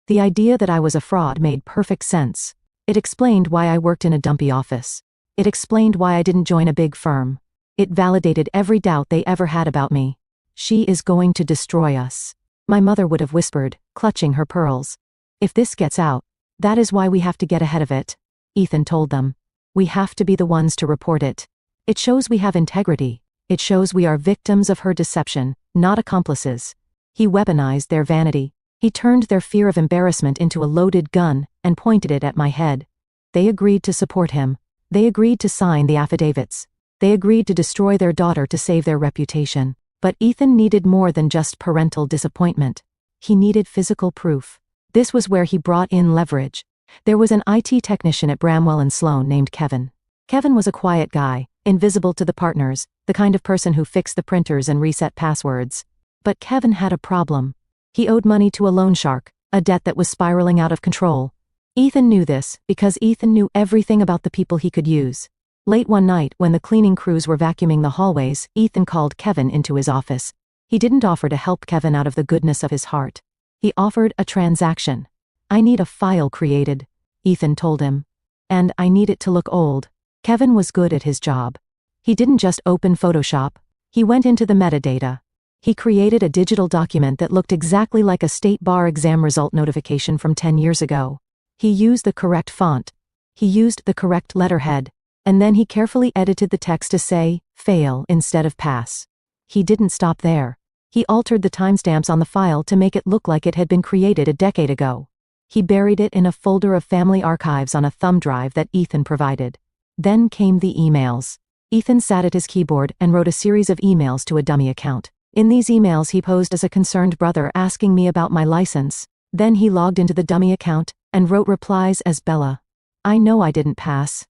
Speaker 1: The idea that I was a fraud made perfect sense. It explained why I worked in a dumpy office. It explained why I didn't join a big firm. It validated every doubt they ever had about me. "She is going to destroy us," my mother would have whispered, clutching her pearls. "If this gets out, that is why we have to get ahead of it," Ethan told them. "We have to be the ones to report it. It shows we have integrity. It shows we are victims of her deception, not accomplices." He weaponized their vanity. He turned their fear of embarrassment into a loaded gun and pointed it at my head. They agreed to support him. They agreed to sign the affidavits. They agreed to destroy their daughter to save their reputation. But Ethan needed more than just parental disappointment. He needed physical proof. This was where he brought in leverage. There was an IT technician at Bramwell and Sloan named Kevin. Kevin was a quiet guy, invisible to the partners, the kind of person who fixed the printers and reset passwords. But Kevin had a problem. He owed money to a loan shark, a debt that was spiraling out of control. Ethan knew this because Ethan knew everything about the people he could use. Late one night, when the cleaning crews were vacuuming the hallways, Ethan called Kevin into his office. He didn't offer to help Kevin out of the goodness of his heart. He offered a transaction. "I need a file created," Ethan told him. "And I need it to look old." Kevin was good at his job. He didn't just open Photoshop. He went into the metadata. He created a digital document that looked exactly like a state bar exam result notification from 10 years ago. He used the correct font. He used the correct letterhead. And then he carefully edited the text to say, "fail" instead of "pass." He didn't stop there. He altered the timestamps on the file to make it look like it had been created a decade ago. He buried it in a folder of family archives on a thumb drive that Ethan provided. Then came the emails. Ethan sat at his keyboard and wrote a series of emails to a dummy account. In these emails he posed as a concerned brother asking me about my license. Then he logged into the dummy account and wrote replies as Bella. "I know I didn't pass."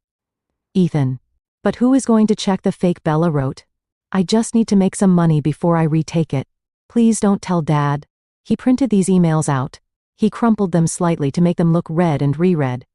Speaker 1: Ethan. "But who is going to check the fake?" Bella wrote. "I just need to make some money before I retake it. Please don't tell Dad." He printed these emails out. He crumpled them slightly to make them look read and reread.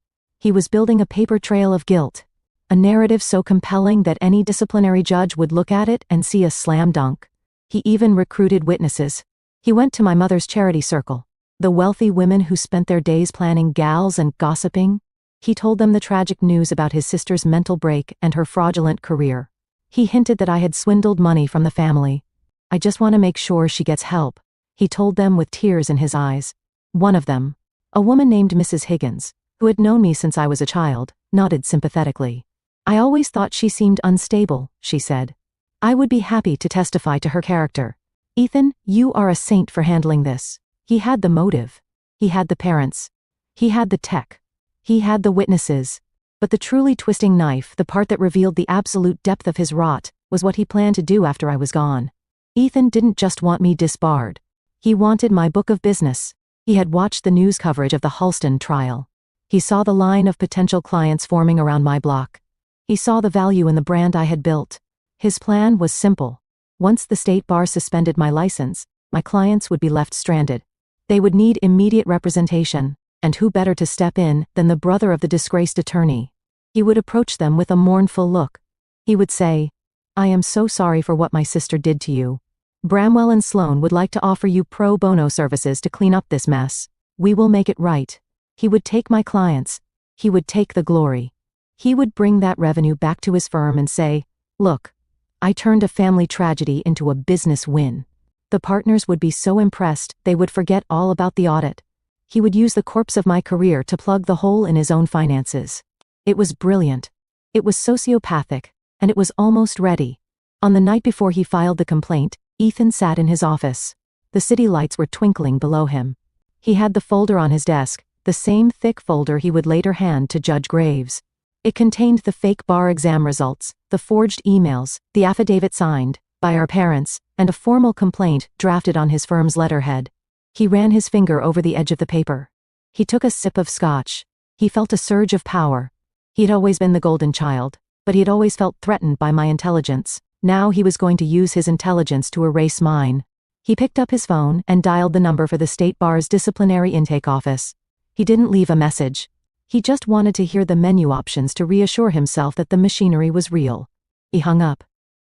Speaker 1: He was building a paper trail of guilt. A narrative so compelling that any disciplinary judge would look at it and see a slam dunk. He even recruited witnesses. He went to my mother's charity circle, the wealthy women who spent their days planning gals and gossiping. He told them the tragic news about his sister's mental break and her fraudulent career. He hinted that I had swindled money from the family. "I just want to make sure she gets help," he told them with tears in his eyes. One of them, a woman named Mrs. Higgins, who had known me since I was a child, nodded sympathetically. "I always thought she seemed unstable," she said. "I would be happy to testify to her character." "Ethan, you are a saint for handling this." He had the motive. He had the parents. He had the tech. He had the witnesses. But the truly twisting knife, the part that revealed the absolute depth of his rot, was what he planned to do after I was gone. Ethan didn't just want me disbarred. He wanted my book of business. He had watched the news coverage of the Halston trial. He saw the line of potential clients forming around my block. He saw the value in the brand I had built. His plan was simple. Once the state bar suspended my license, my clients would be left stranded. They would need immediate representation, and who better to step in than the brother of the disgraced attorney? He would approach them with a mournful look. He would say, "I am so sorry for what my sister did to you. Bramwell and Sloan would like to offer you pro bono services to clean up this mess. We will make it right." He would take my clients. He would take the glory. He would bring that revenue back to his firm and say, "Look, I turned a family tragedy into a business win." The partners would be so impressed they would forget all about the audit. He would use the corpse of my career to plug the hole in his own finances. It was brilliant. It was sociopathic, and it was almost ready. On the night before he filed the complaint, Ethan sat in his office. The city lights were twinkling below him. He had the folder on his desk, the same thick folder he would later hand to Judge Graves. It contained the fake bar exam results, the forged emails, the affidavit signed by our parents, and a formal complaint drafted on his firm's letterhead. He ran his finger over the edge of the paper. He took a sip of scotch. He felt a surge of power. He had always been the golden child, but he had always felt threatened by my intelligence. Now he was going to use his intelligence to erase mine. He picked up his phone and dialed the number for the State Bar's disciplinary intake office. He didn't leave a message. He just wanted to hear the menu options to reassure himself that the machinery was real. He hung up.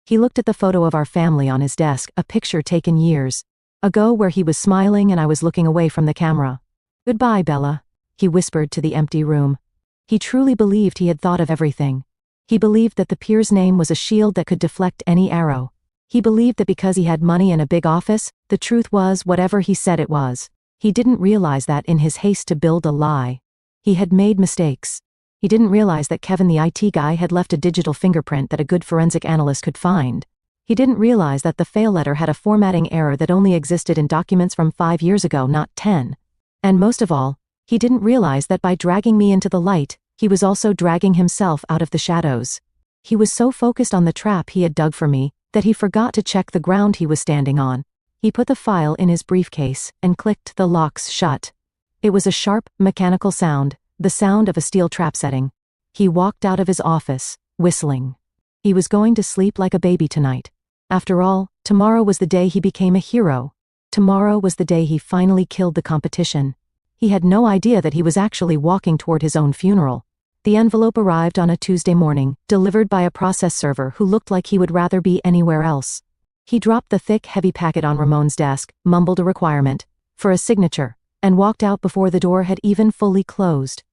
Speaker 1: He looked at the photo of our family on his desk, a picture taken years ago where he was smiling and I was looking away from the camera. "Goodbye, Bella," he whispered to the empty room. He truly believed he had thought of everything. He believed that the peer's name was a shield that could deflect any arrow. He believed that because he had money and a big office, the truth was whatever he said it was. He didn't realize that in his haste to build a lie, he had made mistakes. He didn't realize that Kevin the IT guy had left a digital fingerprint that a good forensic analyst could find. He didn't realize that the fail letter had a formatting error that only existed in documents from 5 years ago, not 10. And most of all, he didn't realize that by dragging me into the light, he was also dragging himself out of the shadows. He was so focused on the trap he had dug for me that he forgot to check the ground he was standing on. He put the file in his briefcase and clicked the locks shut. It was a sharp, mechanical sound, the sound of a steel trap setting. He walked out of his office, whistling. He was going to sleep like a baby tonight. After all, tomorrow was the day he became a hero. Tomorrow was the day he finally killed the competition. He had no idea that he was actually walking toward his own funeral. The envelope arrived on a Tuesday morning, delivered by a process server who looked like he would rather be anywhere else. He dropped the thick, heavy packet on Ramon's desk, mumbled a requirement for a signature, and walked out before the door had even fully closed.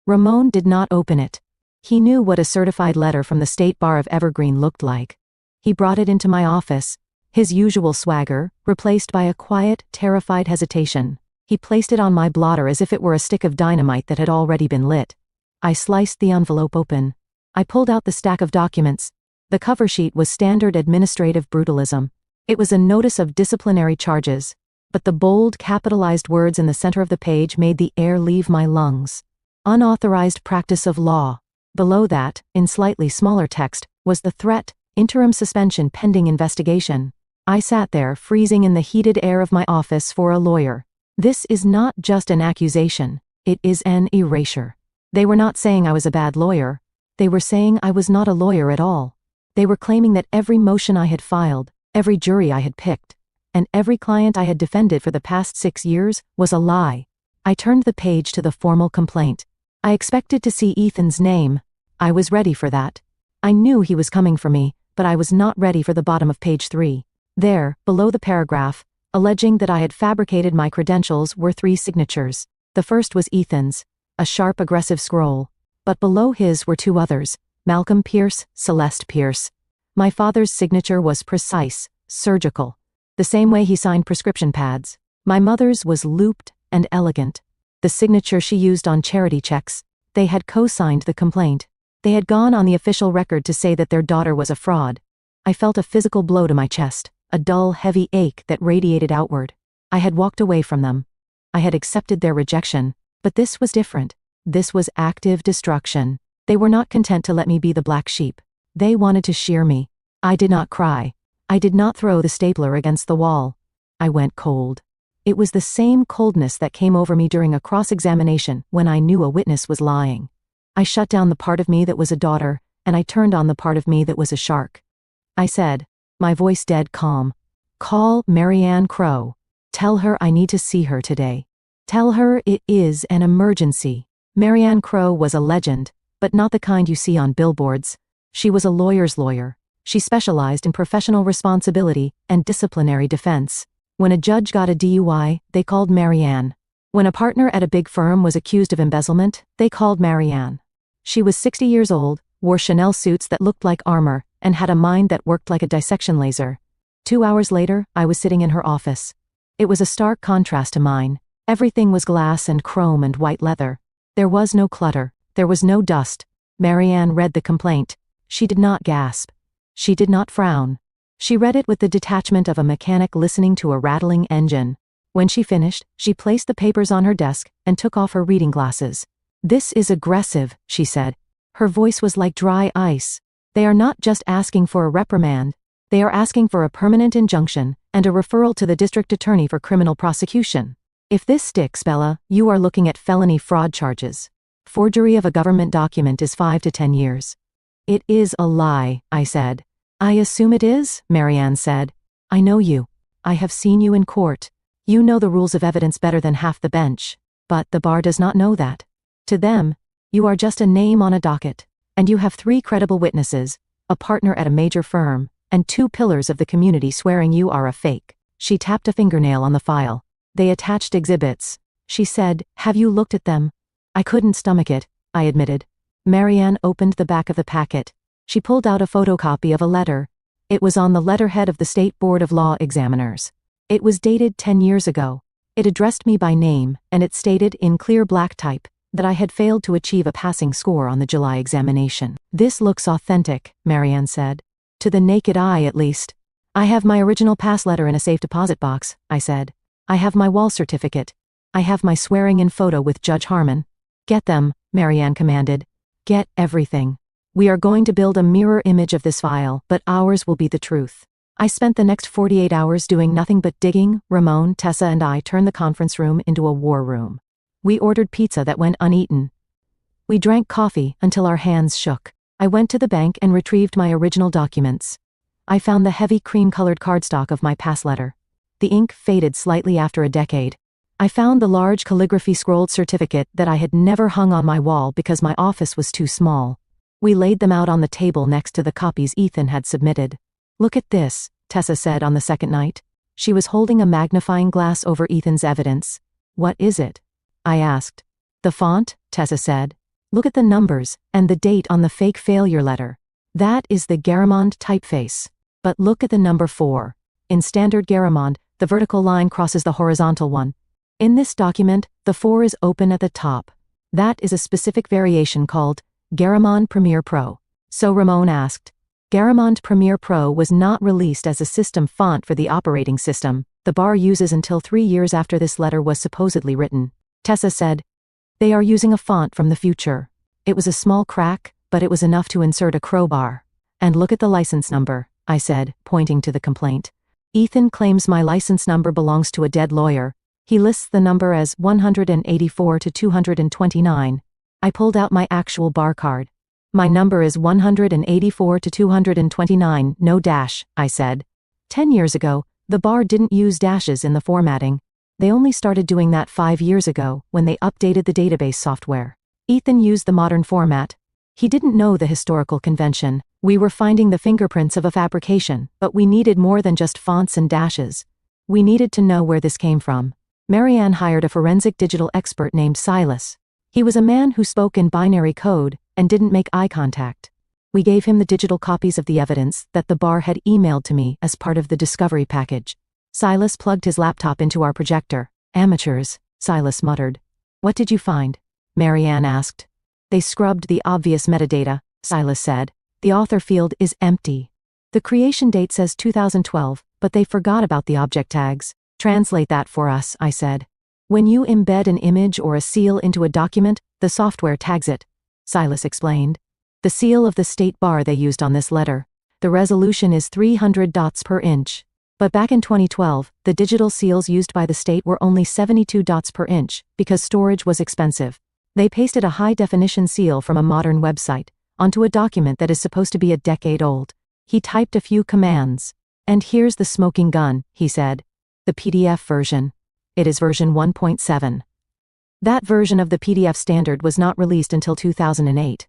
Speaker 1: Ramon did not open it. He knew what a certified letter from the State Bar of Evergreen looked like. He brought it into my office, his usual swagger, replaced by a quiet, terrified hesitation. He placed it on my blotter as if it were a stick of dynamite that had already been lit. I sliced the envelope open. I pulled out the stack of documents. The cover sheet was standard administrative brutalism. It was a notice of disciplinary charges, but the bold, capitalized words in the center of the page made the air leave my lungs. Unauthorized practice of law. Below that, in slightly smaller text, was the threat, interim suspension pending investigation. I sat there, freezing in the heated air of my office for a lawyer. This is not just an accusation, it is an erasure. They were not saying I was a bad lawyer. They were saying I was not a lawyer at all. They were claiming that every motion I had filed, every jury I had picked, and every client I had defended for the past 6 years was a lie. I turned the page to the formal complaint. I expected to see Ethan's name. I was ready for that. I knew he was coming for me, but I was not ready for the bottom of page 3. There, below the paragraph, alleging that I had fabricated my credentials, were 3 signatures. The first was Ethan's, a sharp, aggressive scroll. But below his were 2 others, Malcolm Pierce, Celeste Pierce. My father's signature was precise, surgical, the same way he signed prescription pads. My mother's was looped and elegant. The signature she used on charity checks. They had co-signed the complaint. They had gone on the official record to say that their daughter was a fraud. I felt a physical blow to my chest, a dull, heavy ache that radiated outward. I had walked away from them. I had accepted their rejection, but this was different. This was active destruction. They were not content to let me be the black sheep. They wanted to shear me. I did not cry. I did not throw the stapler against the wall. I went cold. It was the same coldness that came over me during a cross-examination when I knew a witness was lying. I shut down the part of me that was a daughter, and I turned on the part of me that was a shark. I said, my voice dead calm, "Call Marianne Crowe. Tell her I need to see her today. Tell her it is an emergency." Marianne Crowe was a legend, but not the kind you see on billboards. She was a lawyer's lawyer. She specialized in professional responsibility and disciplinary defense. When a judge got a DUI, they called Marianne. When a partner at a big firm was accused of embezzlement, they called Marianne. She was 60 years old, wore Chanel suits that looked like armor, and had a mind that worked like a dissection laser. 2 hours later, I was sitting in her office. It was a stark contrast to mine. Everything was glass and chrome and white leather. There was no clutter. There was no dust. Marianne read the complaint. She did not gasp. She did not frown. She read it with the detachment of a mechanic listening to a rattling engine. When she finished, she placed the papers on her desk and took off her reading glasses. "This is aggressive," she said. Her voice was like dry ice. "They are not just asking for a reprimand. They are asking for a permanent injunction and a referral to the district attorney for criminal prosecution. If this sticks, Bella, you are looking at felony fraud charges. Forgery of a government document is 5 to 10 years. "It is a lie," I said. "I assume it is," Marianne said. "I know you. I have seen you in court. You know the rules of evidence better than half the bench. But the bar does not know that. To them, you are just a name on a docket. And you have 3 credible witnesses, a partner at a major firm, and 2 pillars of the community swearing you are a fake." She tapped a fingernail on the file. "They attached exhibits." She said, "Have you looked at them?" I couldn't stomach it, I admitted. Marianne opened the back of the packet. She pulled out a photocopy of a letter. It was on the letterhead of the State Board of Law Examiners. It was dated 10 years ago. It addressed me by name, and it stated in clear black type that I had failed to achieve a passing score on the July examination. "This looks authentic," Marianne said. "To the naked eye, at least." "I have my original pass letter in a safe deposit box," I said. "I have my wall certificate. I have my swearing-in photo with Judge Harmon." "Get them," Marianne commanded. "Get everything. We are going to build a mirror image of this file, but ours will be the truth." I spent the next 48 hours doing nothing but digging. Ramon, Tessa, and I turned the conference room into a war room. We ordered pizza that went uneaten. We drank coffee until our hands shook. I went to the bank and retrieved my original documents. I found the heavy cream-colored cardstock of my pass letter. The ink faded slightly after a decade. I found the large calligraphy-scrolled certificate that I had never hung on my wall because my office was too small. We laid them out on the table next to the copies Ethan had submitted. "Look at this," Tessa said on the second night. She was holding a magnifying glass over Ethan's evidence. "What is it?" I asked. "The font," Tessa said. "Look at the numbers, and the date on the fake failure letter. That is the Garamond typeface. But look at the number 4. In standard Garamond, the vertical line crosses the horizontal one. In this document, the 4 is open at the top. That is a specific variation called Garamond Premier Pro." So Ramon asked. Garamond Premier Pro was not released as a system font for the operating system the bar uses until 3 years after this letter was supposedly written. Tessa said, "They are using a font from the future. It was a small crack, but it was enough to insert a crowbar. And look at the license number," I said, pointing to the complaint. "Ethan claims my license number belongs to a dead lawyer. He lists the number as 184 to 229. I pulled out my actual bar card. "My number is 184 to 229, no dash," I said. 10 years ago, the bar didn't use dashes in the formatting. They only started doing that 5 years ago, when they updated the database software. Ethan used the modern format. He didn't know the historical convention. We were finding the fingerprints of a fabrication, but we needed more than just fonts and dashes. We needed to know where this came from. Marianne hired a forensic digital expert named Silas. He was a man who spoke in binary code and didn't make eye contact. We gave him the digital copies of the evidence that the bar had emailed to me as part of the discovery package. Silas plugged his laptop into our projector. "Amateurs," Silas muttered. "What did you find?" Marianne asked. "They scrubbed the obvious metadata," Silas said. "The author field is empty. The creation date says 2012, but they forgot about the object tags. Translate that for us," I said. "When you embed an image or a seal into a document, the software tags it," Silas explained. "The seal of the state bar they used on this letter. The resolution is 300 dots per inch. But back in 2012, the digital seals used by the state were only 72 dots per inch, because storage was expensive. They pasted a high-definition seal from a modern website onto a document that is supposed to be a decade old. He typed a few commands. And here's the smoking gun," he said. "The PDF version. It is version 1.7. That version of the PDF standard was not released until 2008.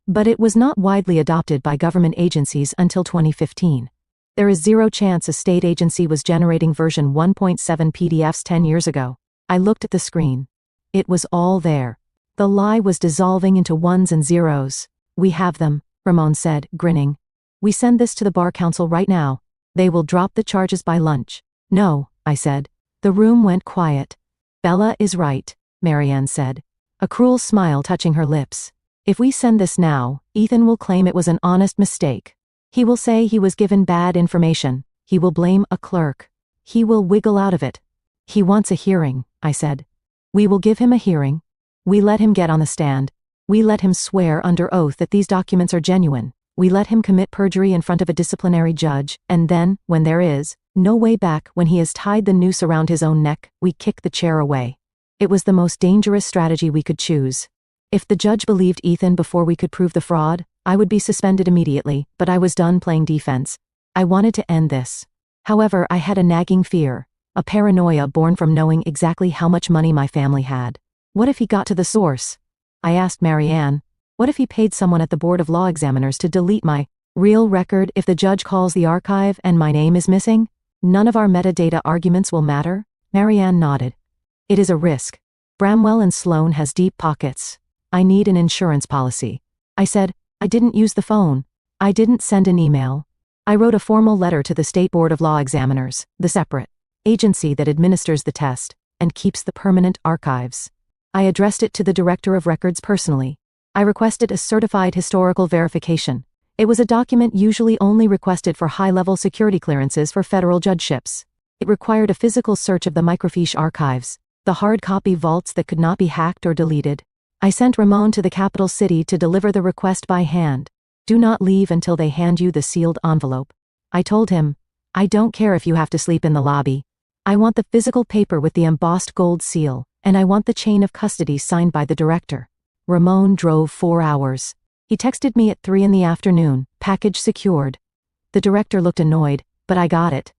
Speaker 1: But it was not widely adopted by government agencies until 2015. There is zero chance a state agency was generating version 1.7 PDFs 10 years ago. I looked at the screen. It was all there. The lie was dissolving into ones and zeros. "We have them," Ramon said, grinning. "We send this to the Bar Council right now. They will drop the charges by lunch." "No," I said. The room went quiet. "Bella is right," Marianne said, a cruel smile touching her lips. "If we send this now, Ethan will claim it was an honest mistake. He will say he was given bad information. He will blame a clerk. He will wiggle out of it. He wants a hearing," I said. "We will give him a hearing. We let him get on the stand. We let him swear under oath that these documents are genuine. We let him commit perjury in front of a disciplinary judge, and then, when there is no way back, when he has tied the noose around his own neck, we kick the chair away." It was the most dangerous strategy we could choose. If the judge believed Ethan before we could prove the fraud, I would be suspended immediately, but I was done playing defense. I wanted to end this. However, I had a nagging fear, a paranoia born from knowing exactly how much money my family had. What if he got to the source? I asked Marianne. What if he paid someone at the Board of Law Examiners to delete my real record if the judge calls the archive and my name is missing? None of our metadata arguments will matter? Marianne nodded. It is a risk. Bramwell and Sloan has deep pockets. I need an insurance policy. I said, I didn't use the phone. I didn't send an email. I wrote a formal letter to the State Board of Law Examiners, the separate agency that administers the test and keeps the permanent archives. I addressed it to the Director of Records personally. I requested a certified historical verification. It was a document usually only requested for high-level security clearances for federal judgeships. It required a physical search of the microfiche archives, the hard copy vaults that could not be hacked or deleted. I sent Ramon to the capital city to deliver the request by hand. Do not leave until they hand you the sealed envelope. I told him, I don't care if you have to sleep in the lobby. I want the physical paper with the embossed gold seal, and I want the chain of custody signed by the director. Ramon drove 4 hours. He texted me at 3 in the afternoon, package secured. The director looked annoyed, but I got it.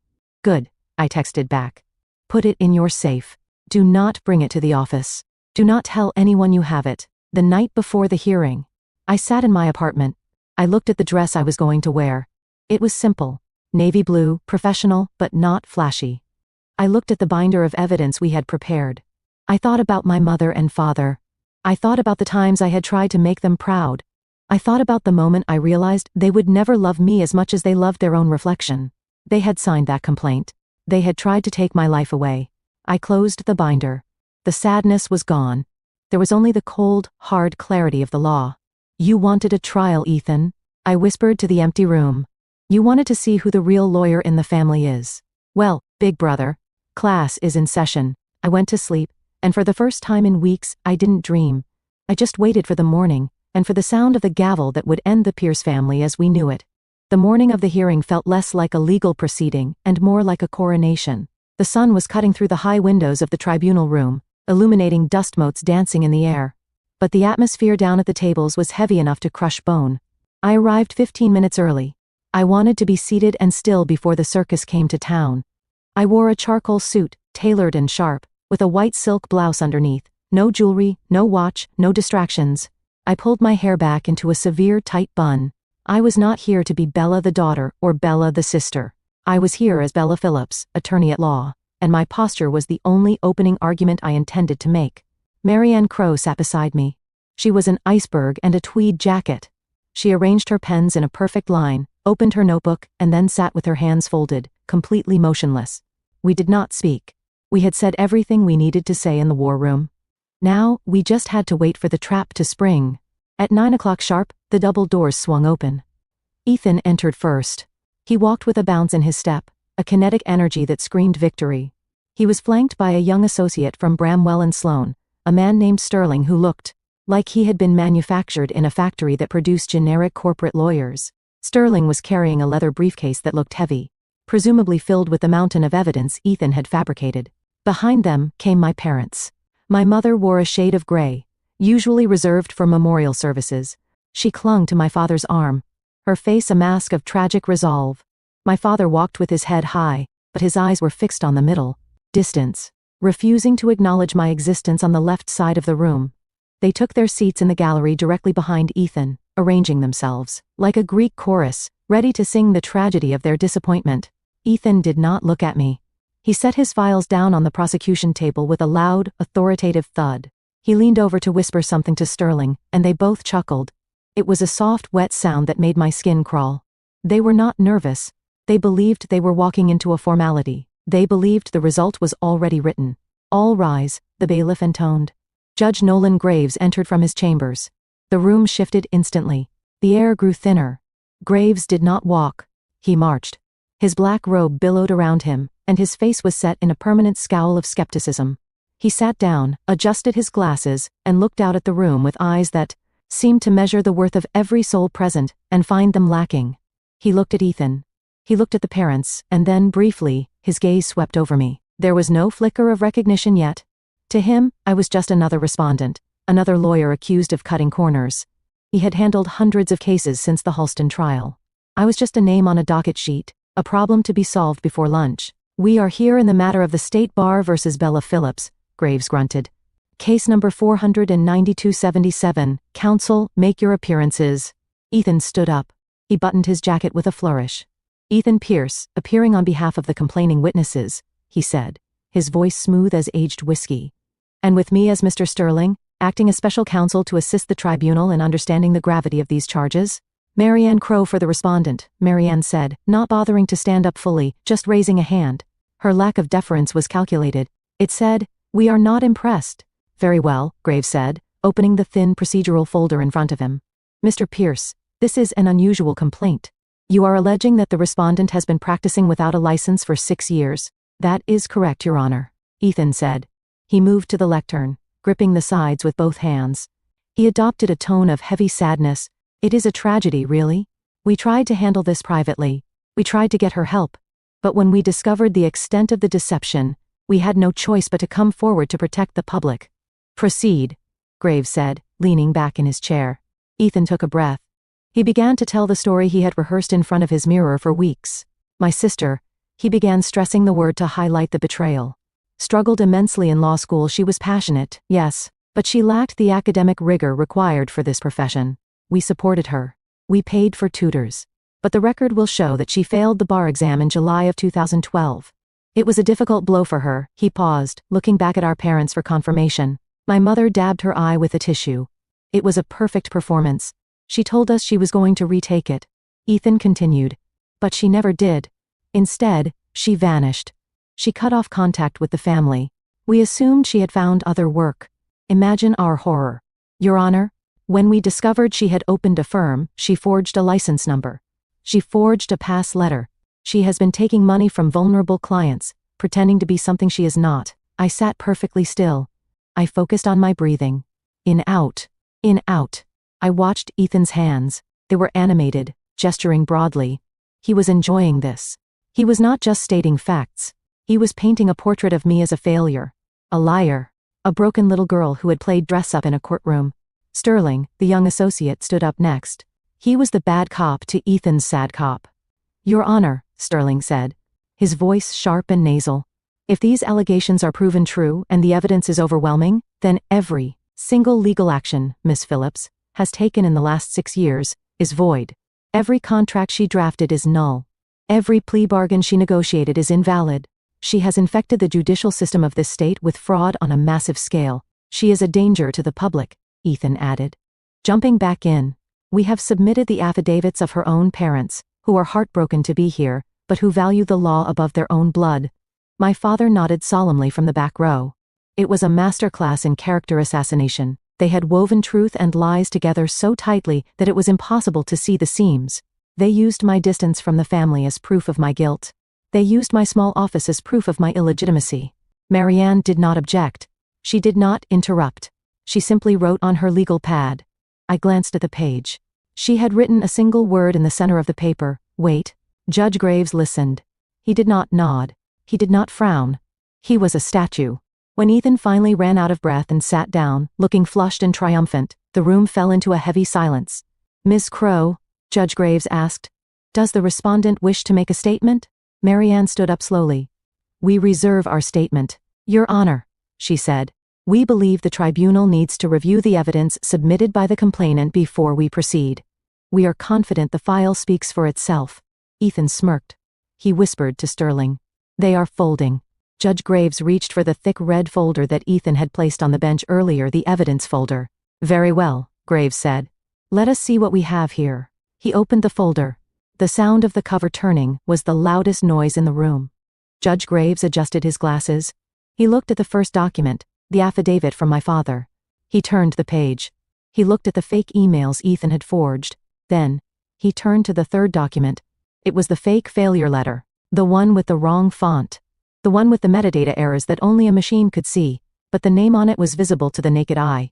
Speaker 1: Good, I texted back. Put it in your safe. Do not bring it to the office. Do not tell anyone you have it. The night before the hearing, I sat in my apartment. I looked at the dress I was going to wear. It was simple. Navy blue, professional, but not flashy. I looked at the binder of evidence we had prepared. I thought about my mother and father. I thought about the times I had tried to make them proud. I thought about the moment I realized they would never love me as much as they loved their own reflection. They had signed that complaint. They had tried to take my life away. I closed the binder. The sadness was gone. There was only the cold, hard clarity of the law. You wanted a trial, Ethan, I whispered to the empty room. You wanted to see who the real lawyer in the family is. Well, big brother, class is in session. I went to sleep, and for the first time in weeks, I didn't dream. I just waited for the morning, and for the sound of the gavel that would end the Pierce family as we knew it. The morning of the hearing felt less like a legal proceeding and more like a coronation. The sun was cutting through the high windows of the tribunal room, illuminating dust motes dancing in the air. But the atmosphere down at the tables was heavy enough to crush bone. I arrived 15 minutes early. I wanted to be seated and still before the circus came to town. I wore a charcoal suit, tailored and sharp, with a white silk blouse underneath. No jewelry, no watch, no distractions. I pulled my hair back into a severe tight bun. I was not here to be Bella the daughter or Bella the sister. I was here as Bella Phillips, attorney at law, and my posture was the only opening argument I intended to make. Marianne Crowe sat beside me. She was an iceberg and a tweed jacket. She arranged her pens in a perfect line, opened her notebook, and then sat with her hands folded, completely motionless. We did not speak. We had said everything we needed to say in the war room. Now, we just had to wait for the trap to spring. At 9 o'clock sharp, the double doors swung open. Ethan entered first. He walked with a bounce in his step, a kinetic energy that screamed victory. He was flanked by a young associate from Bramwell and Sloan, a man named Sterling who looked like he had been manufactured in a factory that produced generic corporate lawyers. Sterling was carrying a leather briefcase that looked heavy, presumably filled with the mountain of evidence Ethan had fabricated. Behind them came my parents. My mother wore a shade of gray, usually reserved for memorial services. She clung to my father's arm, her face a mask of tragic resolve. My father walked with his head high, but his eyes were fixed on the middle, distance, refusing to acknowledge my existence on the left side of the room. They took their seats in the gallery directly behind Ethan, arranging themselves, like a Greek chorus, ready to sing the tragedy of their disappointment. Ethan did not look at me. He set his files down on the prosecution table with a loud, authoritative thud. He leaned over to whisper something to Sterling, and they both chuckled. It was a soft, wet sound that made my skin crawl. They were not nervous. They believed they were walking into a formality. They believed the result was already written. All rise, the bailiff intoned. Judge Nolan Graves entered from his chambers. The room shifted instantly. The air grew thinner. Graves did not walk. He marched. His black robe billowed around him, and his face was set in a permanent scowl of skepticism. He sat down, adjusted his glasses, and looked out at the room with eyes that seemed to measure the worth of every soul present and find them lacking. He looked at Ethan. He looked at the parents, and then, briefly, his gaze swept over me. There was no flicker of recognition yet. To him, I was just another respondent, another lawyer accused of cutting corners. He had handled hundreds of cases since the Halston trial. I was just a name on a docket sheet, a problem to be solved before lunch. We are here in the matter of the State Bar versus Bella Phillips, Graves grunted. Case number 49277, counsel, make your appearances. Ethan stood up. He buttoned his jacket with a flourish. Ethan Pierce, appearing on behalf of the complaining witnesses, he said, his voice smooth as aged whiskey. And with me as Mr. Sterling, acting as special counsel to assist the tribunal in understanding the gravity of these charges. Marianne Crowe for the respondent, Marianne said, not bothering to stand up fully, just raising a hand. Her lack of deference was calculated. It said, we are not impressed. Very well, Graves said, opening the thin procedural folder in front of him. Mr. Pierce, this is an unusual complaint. You are alleging that the respondent has been practicing without a license for 6 years. That is correct, Your Honor, Ethan said. He moved to the lectern, gripping the sides with both hands. He adopted a tone of heavy sadness. It is a tragedy, really. We tried to handle this privately. We tried to get her help. But when we discovered the extent of the deception, we had no choice but to come forward to protect the public. Proceed, Graves said, leaning back in his chair. Ethan took a breath. He began to tell the story he had rehearsed in front of his mirror for weeks. My sister, He began stressing the word to highlight the betrayal. Struggled immensely in law school. She was passionate, yes, but she lacked the academic rigor required for this profession. We supported her. We paid for tutors. But the record will show that she failed the bar exam in July of 2012. It was a difficult blow for her. He paused, looking back at our parents for confirmation. My mother dabbed her eye with a tissue. It was a perfect performance. She told us she was going to retake it. Ethan continued. But she never did. Instead, she vanished. She cut off contact with the family. We assumed she had found other work. Imagine our horror. Your Honor, when we discovered she had opened a firm, she forged a license number. She forged a pass letter. She has been taking money from vulnerable clients, pretending to be something she is not. I sat perfectly still. I focused on my breathing. In, out. In, out. I watched Ethan's hands. They were animated, gesturing broadly. He was enjoying this. He was not just stating facts. He was painting a portrait of me as a failure. A liar. A broken little girl who had played dress-up in a courtroom. Sterling, the young associate, stood up next. He was the bad cop to Ethan's sad cop. Your Honor, Sterling said, his voice sharp and nasal. If these allegations are proven true and the evidence is overwhelming, then every single legal action Miss Phillips has taken in the last 6 years is void. Every contract she drafted is null. Every plea bargain she negotiated is invalid. She has infected the judicial system of this state with fraud on a massive scale. She is a danger to the public, Ethan added. Jumping back in, we have submitted the affidavits of her own parents, who are heartbroken to be here, but who value the law above their own blood. My father nodded solemnly from the back row. It was a masterclass in character assassination. They had woven truth and lies together so tightly that it was impossible to see the seams. They used my distance from the family as proof of my guilt. They used my small office as proof of my illegitimacy. Marianne did not object. She did not interrupt. She simply wrote on her legal pad. I glanced at the page. She had written a single word in the center of the paper. Wait. Judge Graves listened. He did not nod. He did not frown. He was a statue. When Ethan finally ran out of breath and sat down, looking flushed and triumphant, the room fell into a heavy silence. Ms. Crowe, Judge Graves asked, does the respondent wish to make a statement? Marianne stood up slowly. We reserve our statement. Your Honor, she said. We believe the tribunal needs to review the evidence submitted by the complainant before we proceed. We are confident the file speaks for itself. Ethan smirked. He whispered to Sterling. They are folding. Judge Graves reached for the thick red folder that Ethan had placed on the bench earlier, the evidence folder. Very well, Graves said. Let us see what we have here. He opened the folder. The sound of the cover turning was the loudest noise in the room. Judge Graves adjusted his glasses. He looked at the first document, the affidavit from my father. He turned the page. He looked at the fake emails Ethan had forged. Then, he turned to the third document. It was the fake failure letter, the one with the wrong font. The one with the metadata errors that only a machine could see, but the name on it was visible to the naked eye.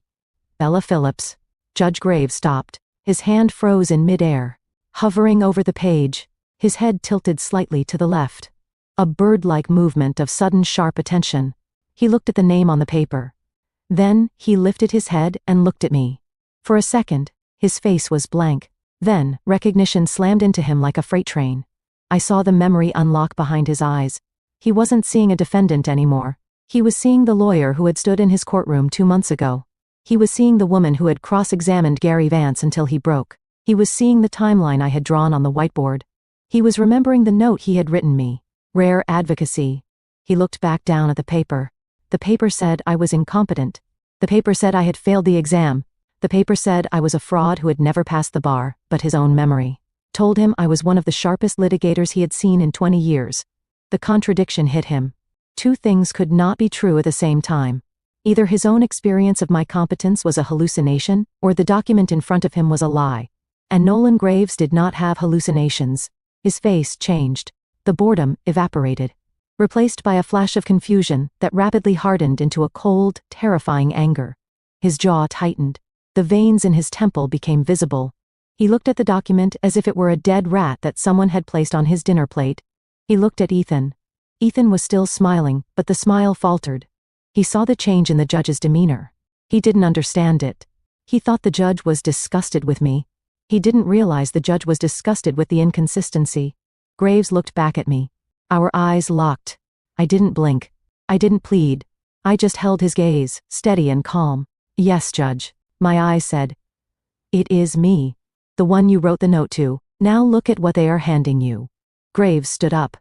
Speaker 1: Bella Phillips. Judge Graves stopped. His hand froze in midair. Hovering over the page, his head tilted slightly to the left. A bird-like movement of sudden sharp attention. He looked at the name on the paper. Then, he lifted his head and looked at me. For a second, his face was blank. Then, recognition slammed into him like a freight train. I saw the memory unlock behind his eyes. He wasn't seeing a defendant anymore. He was seeing the lawyer who had stood in his courtroom 2 months ago. He was seeing the woman who had cross-examined Gary Vance until he broke. He was seeing the timeline I had drawn on the whiteboard. He was remembering the note he had written me. Rare advocacy. He looked back down at the paper. The paper said I was incompetent. The paper said I had failed the exam. The paper said I was a fraud who had never passed the bar, but his own memory told him I was one of the sharpest litigators he had seen in 20 years. The contradiction hit him. 2 things could not be true at the same time. Either his own experience of my competence was a hallucination, or the document in front of him was a lie. And Nolan Graves did not have hallucinations. His face changed. The boredom evaporated, replaced by a flash of confusion that rapidly hardened into a cold, terrifying anger. His jaw tightened. The veins in his temple became visible. He looked at the document as if it were a dead rat that someone had placed on his dinner plate. He looked at Ethan. Ethan was still smiling, but the smile faltered. He saw the change in the judge's demeanor. He didn't understand it. He thought the judge was disgusted with me. He didn't realize the judge was disgusted with the inconsistency. Graves looked back at me. Our eyes locked. I didn't blink. I didn't plead. I just held his gaze, steady and calm. Yes, Judge. My eyes said. It is me. The one you wrote the note to. Now look at what they are handing you. Graves stood up.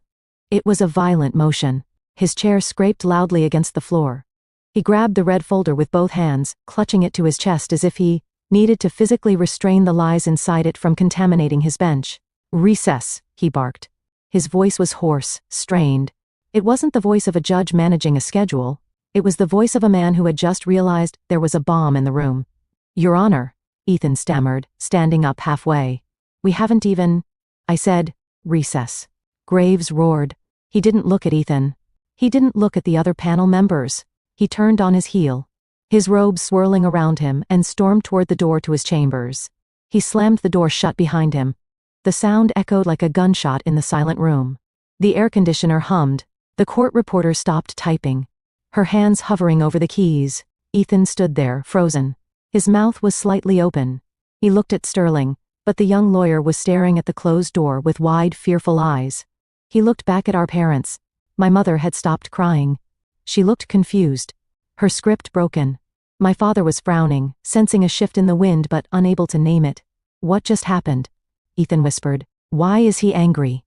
Speaker 1: It was a violent motion. His chair scraped loudly against the floor. He grabbed the red folder with both hands, clutching it to his chest as if he needed to physically restrain the lies inside it from contaminating his bench. Recess, he barked. His voice was hoarse, strained. It wasn't the voice of a judge managing a schedule. It was the voice of a man who had just realized there was a bomb in the room. Your Honor, Ethan stammered, standing up halfway. We haven't even... I said, recess. Graves roared. He didn't look at Ethan. He didn't look at the other panel members. He turned on his heel, his robes swirling around him, and stormed toward the door to his chambers. He slammed the door shut behind him. The sound echoed like a gunshot in the silent room. The air conditioner hummed. The court reporter stopped typing, her hands hovering over the keys. Ethan stood there, frozen. His mouth was slightly open. He looked at Sterling, but the young lawyer was staring at the closed door with wide, fearful eyes. He looked back at our parents. My mother had stopped crying. She looked confused, her script broken. My father was frowning, sensing a shift in the wind but unable to name it. What just happened? Ethan whispered. Why is he angry?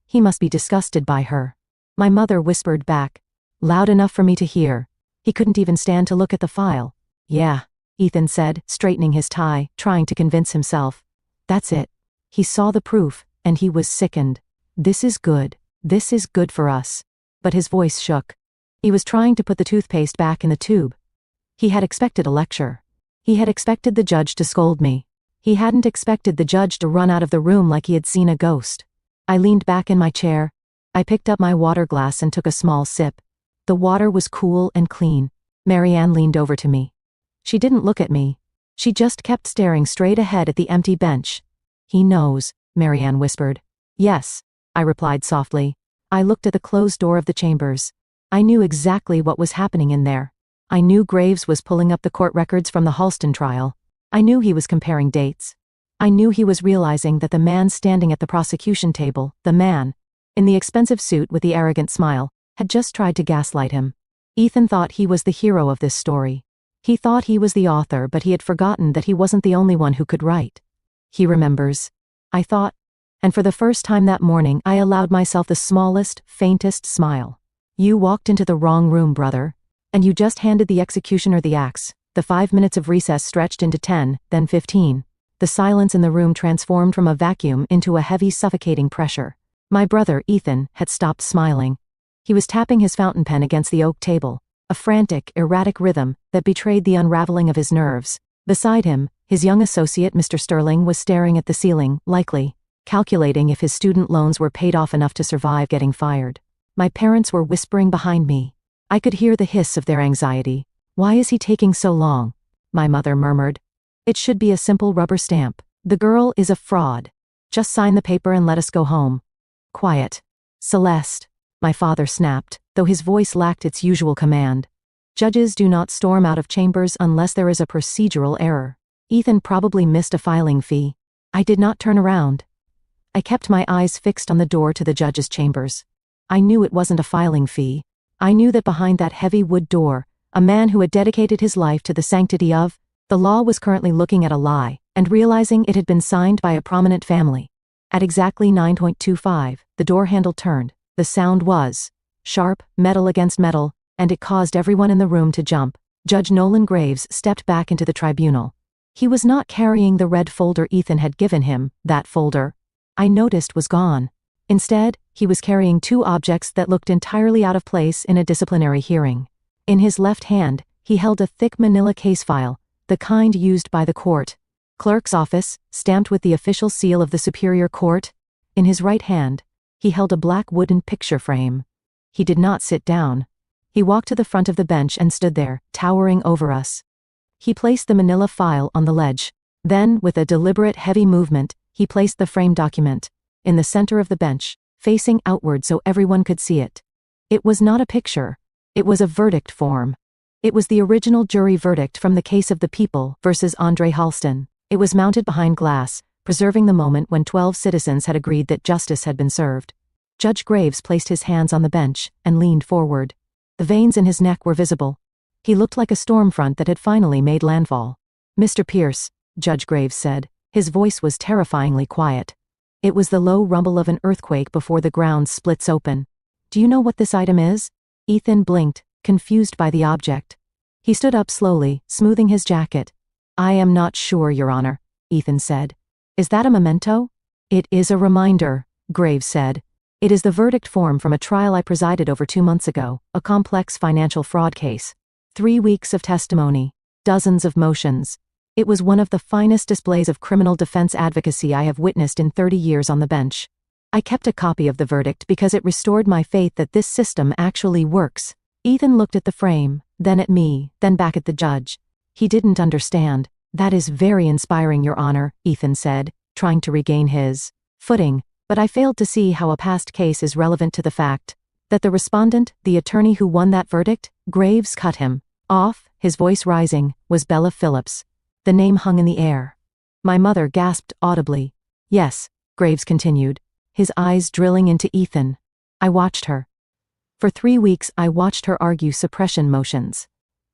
Speaker 1: He must be disgusted by her. My mother whispered back, loud enough for me to hear. He couldn't even stand to look at the file. Yeah, Ethan said, straightening his tie, trying to convince himself. That's it. He saw the proof, and he was sickened. This is good. This is good for us. But his voice shook. He was trying to put the toothpaste back in the tube. He had expected a lecture. He had expected the judge to scold me. He hadn't expected the judge to run out of the room like he had seen a ghost. I leaned back in my chair. I picked up my water glass and took a small sip. The water was cool and clean. Marianne leaned over to me. She didn't look at me. She just kept staring straight ahead at the empty bench. He knows, Marianne whispered. Yes, I replied softly. I looked at the closed door of the chambers. I knew exactly what was happening in there. I knew Graves was pulling up the court records from the Halston trial. I knew he was comparing dates. I knew he was realizing that the man standing at the prosecution table, the man in the expensive suit with the arrogant smile, had just tried to gaslight him. Ethan thought he was the hero of this story. He thought he was the author, but he had forgotten that he wasn't the only one who could write. He remembers, I thought, and for the first time that morning I allowed myself the smallest, faintest smile. You walked into the wrong room, brother, and you just handed the executioner the axe. The 5 minutes of recess stretched into 10, then 15. The silence in the room transformed from a vacuum into a heavy, suffocating pressure. My brother, Ethan, had stopped smiling. He was tapping his fountain pen against the oak table, a frantic, erratic rhythm that betrayed the unraveling of his nerves. Beside him, his young associate, Mr. Sterling, was staring at the ceiling, likely calculating if his student loans were paid off enough to survive getting fired. My parents were whispering behind me. I could hear the hiss of their anxiety. Why is he taking so long? My mother murmured. It should be a simple rubber stamp. The girl is a fraud. Just sign the paper and let us go home. Quiet. Celeste, my father snapped, though his voice lacked its usual command. Judges do not storm out of chambers unless there is a procedural error. Ethan probably missed a filing fee. I did not turn around. I kept my eyes fixed on the door to the judge's chambers. I knew it wasn't a filing fee. I knew that behind that heavy wood door, a man who had dedicated his life to the sanctity of the law was currently looking at a lie and realizing it had been signed by a prominent family. At exactly 9:25, the door handle turned. The sound was sharp, metal against metal, and it caused everyone in the room to jump. Judge Nolan Graves stepped back into the tribunal. He was not carrying the red folder Ethan had given him. That folder, I noticed, was gone. Instead, he was carrying two objects that looked entirely out of place in a disciplinary hearing. In his left hand, he held a thick manila case file, the kind used by the court clerk's office, stamped with the official seal of the Superior Court. In his right hand, he held a black wooden picture frame. He did not sit down. He walked to the front of the bench and stood there, towering over us. He placed the manila file on the ledge. Then, with a deliberate, heavy movement, he placed the framed document in the center of the bench, facing outward so everyone could see it. It was not a picture. It was a verdict form. It was the original jury verdict from the case of the People versus Andre Halston. It was mounted behind glass, preserving the moment when 12 citizens had agreed that justice had been served. Judge Graves placed his hands on the bench and leaned forward. The veins in his neck were visible. He looked like a storm front that had finally made landfall. Mr. Pierce, Judge Graves said. His voice was terrifyingly quiet. It was the low rumble of an earthquake before the ground splits open. Do you know what this item is? Ethan blinked, confused by the object. He stood up slowly, smoothing his jacket. I am not sure, Your Honor, Ethan said. Is that a memento? It is a reminder, Graves said. It is the verdict form from a trial I presided over 2 months ago, a complex financial fraud case. 3 weeks of testimony, dozens of motions. It was one of the finest displays of criminal defense advocacy I have witnessed in 30 years on the bench. I kept a copy of the verdict because it restored my faith that this system actually works. Ethan looked at the frame, then at me, then back at the judge. He didn't understand. That is very inspiring, Your Honor, Ethan said, trying to regain his footing, but I failed to see how a past case is relevant to the fact that the respondent, the attorney who won that verdict, Graves cut him off, his voice rising, was Bella Phillips. The name hung in the air. My mother gasped audibly. Yes, Graves continued, his eyes drilling into Ethan. I watched her. For 3 weeks I watched her argue suppression motions.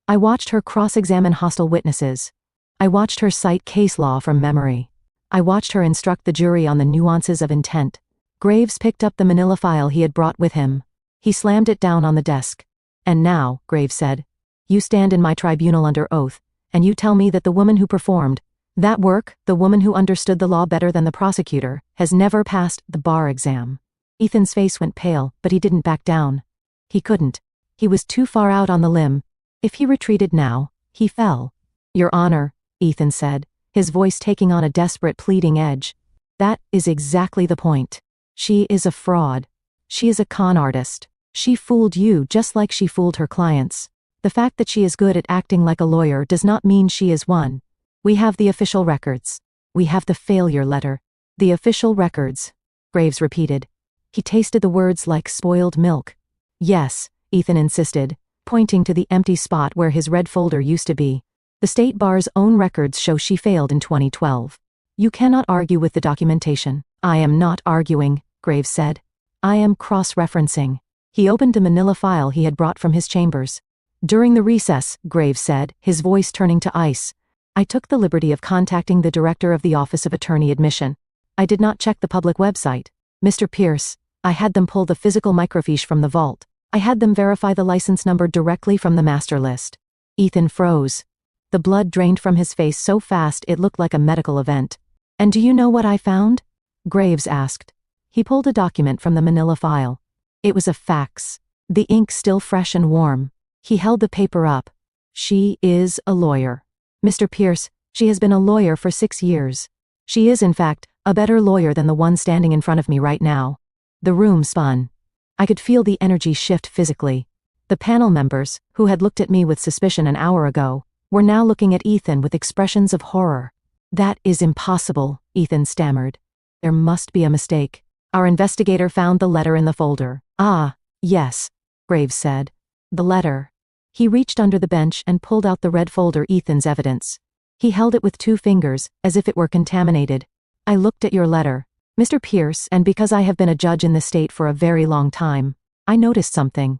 Speaker 1: I watched her cross-examine hostile witnesses. I watched her cite case law from memory. I watched her instruct the jury on the nuances of intent. Graves picked up the manila file he had brought with him. He slammed it down on the desk. And now, Graves said, you stand in my tribunal under oath, and you tell me that the woman who performed that work, the woman who understood the law better than the prosecutor, has never passed the bar exam. Ethan's face went pale, but he didn't back down. He couldn't. He was too far out on the limb. If he retreated now, he fell. Your Honor, Ethan said, his voice taking on a desperate pleading edge. That is exactly the point. She is a fraud. She is a con artist. She fooled you just like she fooled her clients. The fact that she is good at acting like a lawyer does not mean she is one. We have the official records. We have the failure letter. The official records, Graves repeated. He tasted the words like spoiled milk. Yes, Ethan insisted, pointing to the empty spot where his red folder used to be. The State Bar's own records show she failed in 2012. You cannot argue with the documentation. I am not arguing, Graves said. I am cross-referencing. He opened the manila file he had brought from his chambers. During the recess, Graves said, his voice turning to ice, I took the liberty of contacting the director of the Office of Attorney Admission. I did not check the public website. Mr. Pierce, I had them pull the physical microfiche from the vault. I had them verify the license number directly from the master list. Ethan froze. The blood drained from his face so fast it looked like a medical event. And do you know what I found? Graves asked. He pulled a document from the manila file. It was a fax. The ink still fresh and warm. He held the paper up. She is a lawyer. Mr. Pierce, she has been a lawyer for 6 years. She is, in fact, a better lawyer than the one standing in front of me right now. The room spun. I could feel the energy shift physically. The panel members, who had looked at me with suspicion an hour ago, were now looking at Ethan with expressions of horror. That is impossible, Ethan stammered. There must be a mistake. Our investigator found the letter in the folder. Ah, yes, Graves said. The letter. He reached under the bench and pulled out the red folder, Ethan's evidence. He held it with 2 fingers, as if it were contaminated. I looked at your letter, Mr. Pierce, and because I have been a judge in the state for a very long time, I noticed something.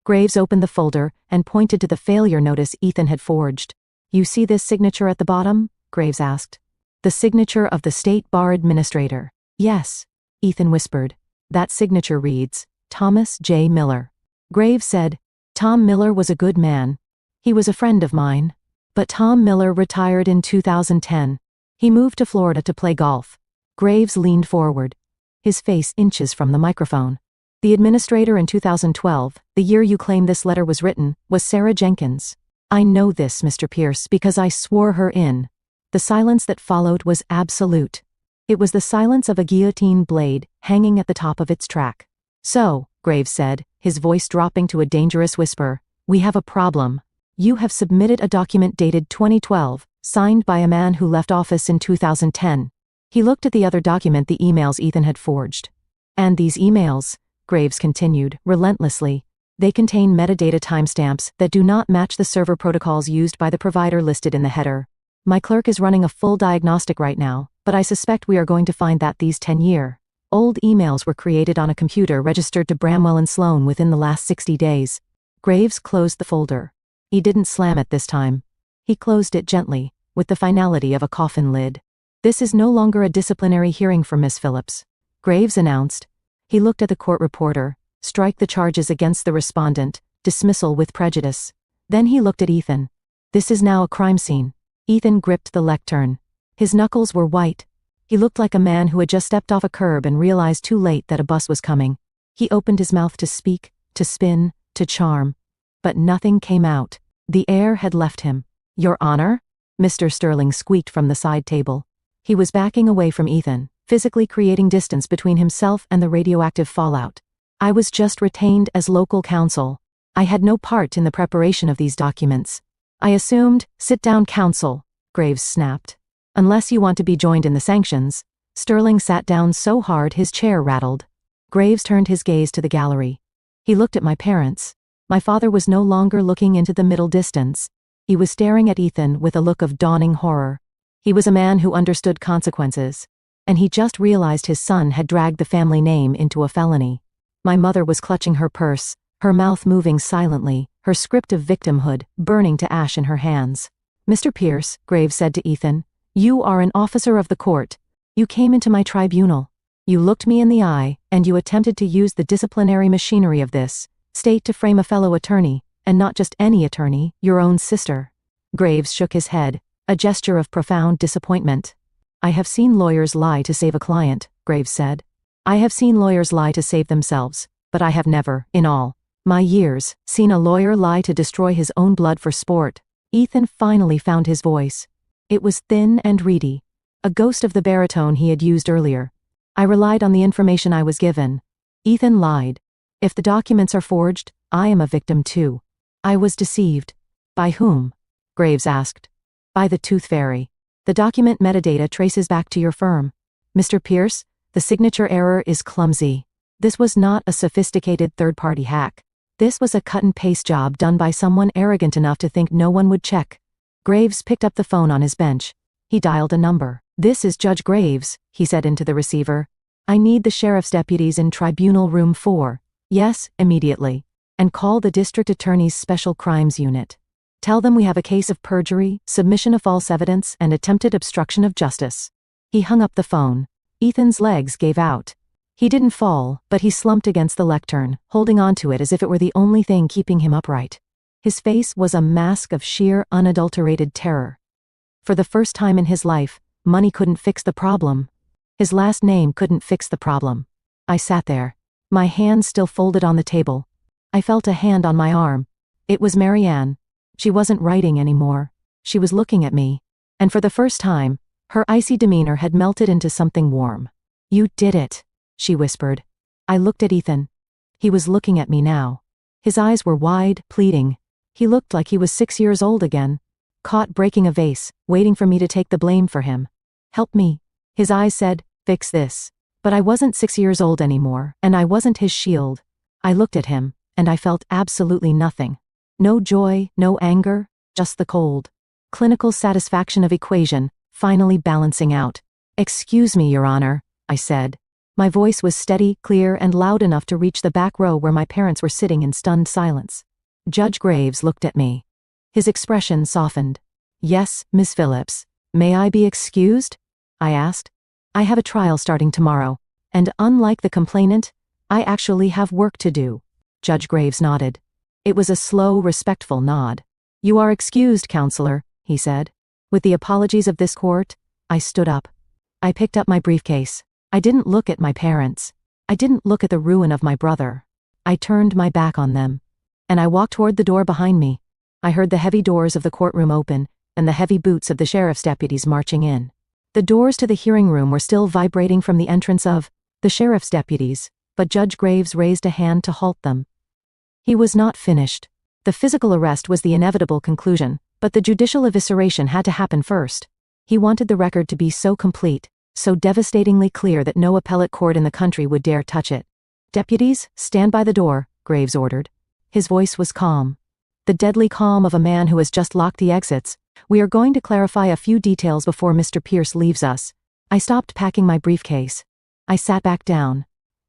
Speaker 1: Graves opened the folder and pointed to the failure notice Ethan had forged. You see this signature at the bottom? Graves asked. The signature of the State Bar Administrator. Yes, Ethan whispered. That signature reads, Thomas J. Miller. Graves said, Tom Miller was a good man. He was a friend of mine. But Tom Miller retired in 2010. He moved to Florida to play golf. Graves leaned forward, his face inches from the microphone. The administrator in 2012, the year you claim this letter was written, was Sarah Jenkins. I know this, Mr. Pierce, because I swore her in. The silence that followed was absolute. It was the silence of a guillotine blade hanging at the top of its track. So, Graves said, his voice dropping to a dangerous whisper, we have a problem. You have submitted a document dated 2012, signed by a man who left office in 2010. He looked at the other document, the emails Ethan had forged. And these emails, Graves continued, relentlessly, they contain metadata timestamps that do not match the server protocols used by the provider listed in the header. My clerk is running a full diagnostic right now, but I suspect we are going to find that these 10-year Old emails were created on a computer registered to Bramwell and Sloan within the last 60 days. Graves closed the folder. He didn't slam it this time. He closed it gently, with the finality of a coffin lid. This is no longer a disciplinary hearing for Miss Phillips, Graves announced. He looked at the court reporter. Strike the charges against the respondent, dismissal with prejudice. Then he looked at Ethan. This is now a crime scene. Ethan gripped the lectern. His knuckles were white. He looked like a man who had just stepped off a curb and realized too late that a bus was coming. He opened his mouth to speak, to spin, to charm. But nothing came out. The air had left him. Your Honor? Mr. Sterling squeaked from the side table. He was backing away from Ethan, physically creating distance between himself and the radioactive fallout. I was just retained as local counsel. I had no part in the preparation of these documents. I assumed, sit down counsel, Graves snapped. Unless you want to be joined in the sanctions. Sterling sat down so hard his chair rattled. Graves turned his gaze to the gallery. He looked at my parents. My father was no longer looking into the middle distance. He was staring at Ethan with a look of dawning horror. He was a man who understood consequences. And he just realized his son had dragged the family name into a felony. My mother was clutching her purse, her mouth moving silently, her script of victimhood burning to ash in her hands. Mr. Pierce, Graves said to Ethan, you are an officer of the court. You came into my tribunal. You looked me in the eye, and you attempted to use the disciplinary machinery of this state to frame a fellow attorney, and not just any attorney, your own sister. Graves shook his head, a gesture of profound disappointment. I have seen lawyers lie to save a client, Graves said. I have seen lawyers lie to save themselves, but I have never, in all my years, seen a lawyer lie to destroy his own blood for sport. Ethan finally found his voice. It was thin and reedy, a ghost of the baritone he had used earlier. I relied on the information I was given. Ethan lied. If the documents are forged, I am a victim too. I was deceived. By whom? Graves asked. By the Tooth Fairy. The document metadata traces back to your firm. Mr. Pierce, the signature error is clumsy. This was not a sophisticated third-party hack. This was a cut-and-paste job done by someone arrogant enough to think no one would check. Graves picked up the phone on his bench. He dialed a number. This is Judge Graves, he said into the receiver. I need the sheriff's deputies in Tribunal Room 4. Yes, immediately. And call the district attorney's special crimes unit. Tell them we have a case of perjury, submission of false evidence, and attempted obstruction of justice. He hung up the phone. Ethan's legs gave out. He didn't fall, but he slumped against the lectern, holding onto it as if it were the only thing keeping him upright. His face was a mask of sheer, unadulterated terror. For the first time in his life, money couldn't fix the problem. His last name couldn't fix the problem. I sat there, my hands still folded on the table. I felt a hand on my arm. It was Marianne. She wasn't writing anymore. She was looking at me. And for the first time, her icy demeanor had melted into something warm. You did it, she whispered. I looked at Ethan. He was looking at me now. His eyes were wide, pleading. He looked like he was 6 years old again, caught breaking a vase, waiting for me to take the blame for him. Help me. His eyes said, fix this. But I wasn't 6 years old anymore, and I wasn't his shield. I looked at him, and I felt absolutely nothing. No joy, no anger, just the cold, clinical satisfaction of equation, finally balancing out. Excuse me, Your Honor, I said. My voice was steady, clear, and loud enough to reach the back row where my parents were sitting in stunned silence. Judge Graves looked at me. His expression softened. Yes, Miss Phillips. May I be excused? I asked. I have a trial starting tomorrow, and unlike the complainant, I actually have work to do. Judge Graves nodded. It was a slow, respectful nod. You are excused, counselor, he said. With the apologies of this court, I stood up. I picked up my briefcase. I didn't look at my parents. I didn't look at the ruin of my brother. I turned my back on them. And I walked toward the door behind me. I heard the heavy doors of the courtroom open, and the heavy boots of the sheriff's deputies marching in. The doors to the hearing room were still vibrating from the entrance of the sheriff's deputies, but Judge Graves raised a hand to halt them. He was not finished. The physical arrest was the inevitable conclusion, but the judicial evisceration had to happen first. He wanted the record to be so complete, so devastatingly clear that no appellate court in the country would dare touch it. Deputies, stand by the door, Graves ordered. His voice was calm. The deadly calm of a man who has just locked the exits. We are going to clarify a few details before Mr. Pierce leaves us. I stopped packing my briefcase. I sat back down.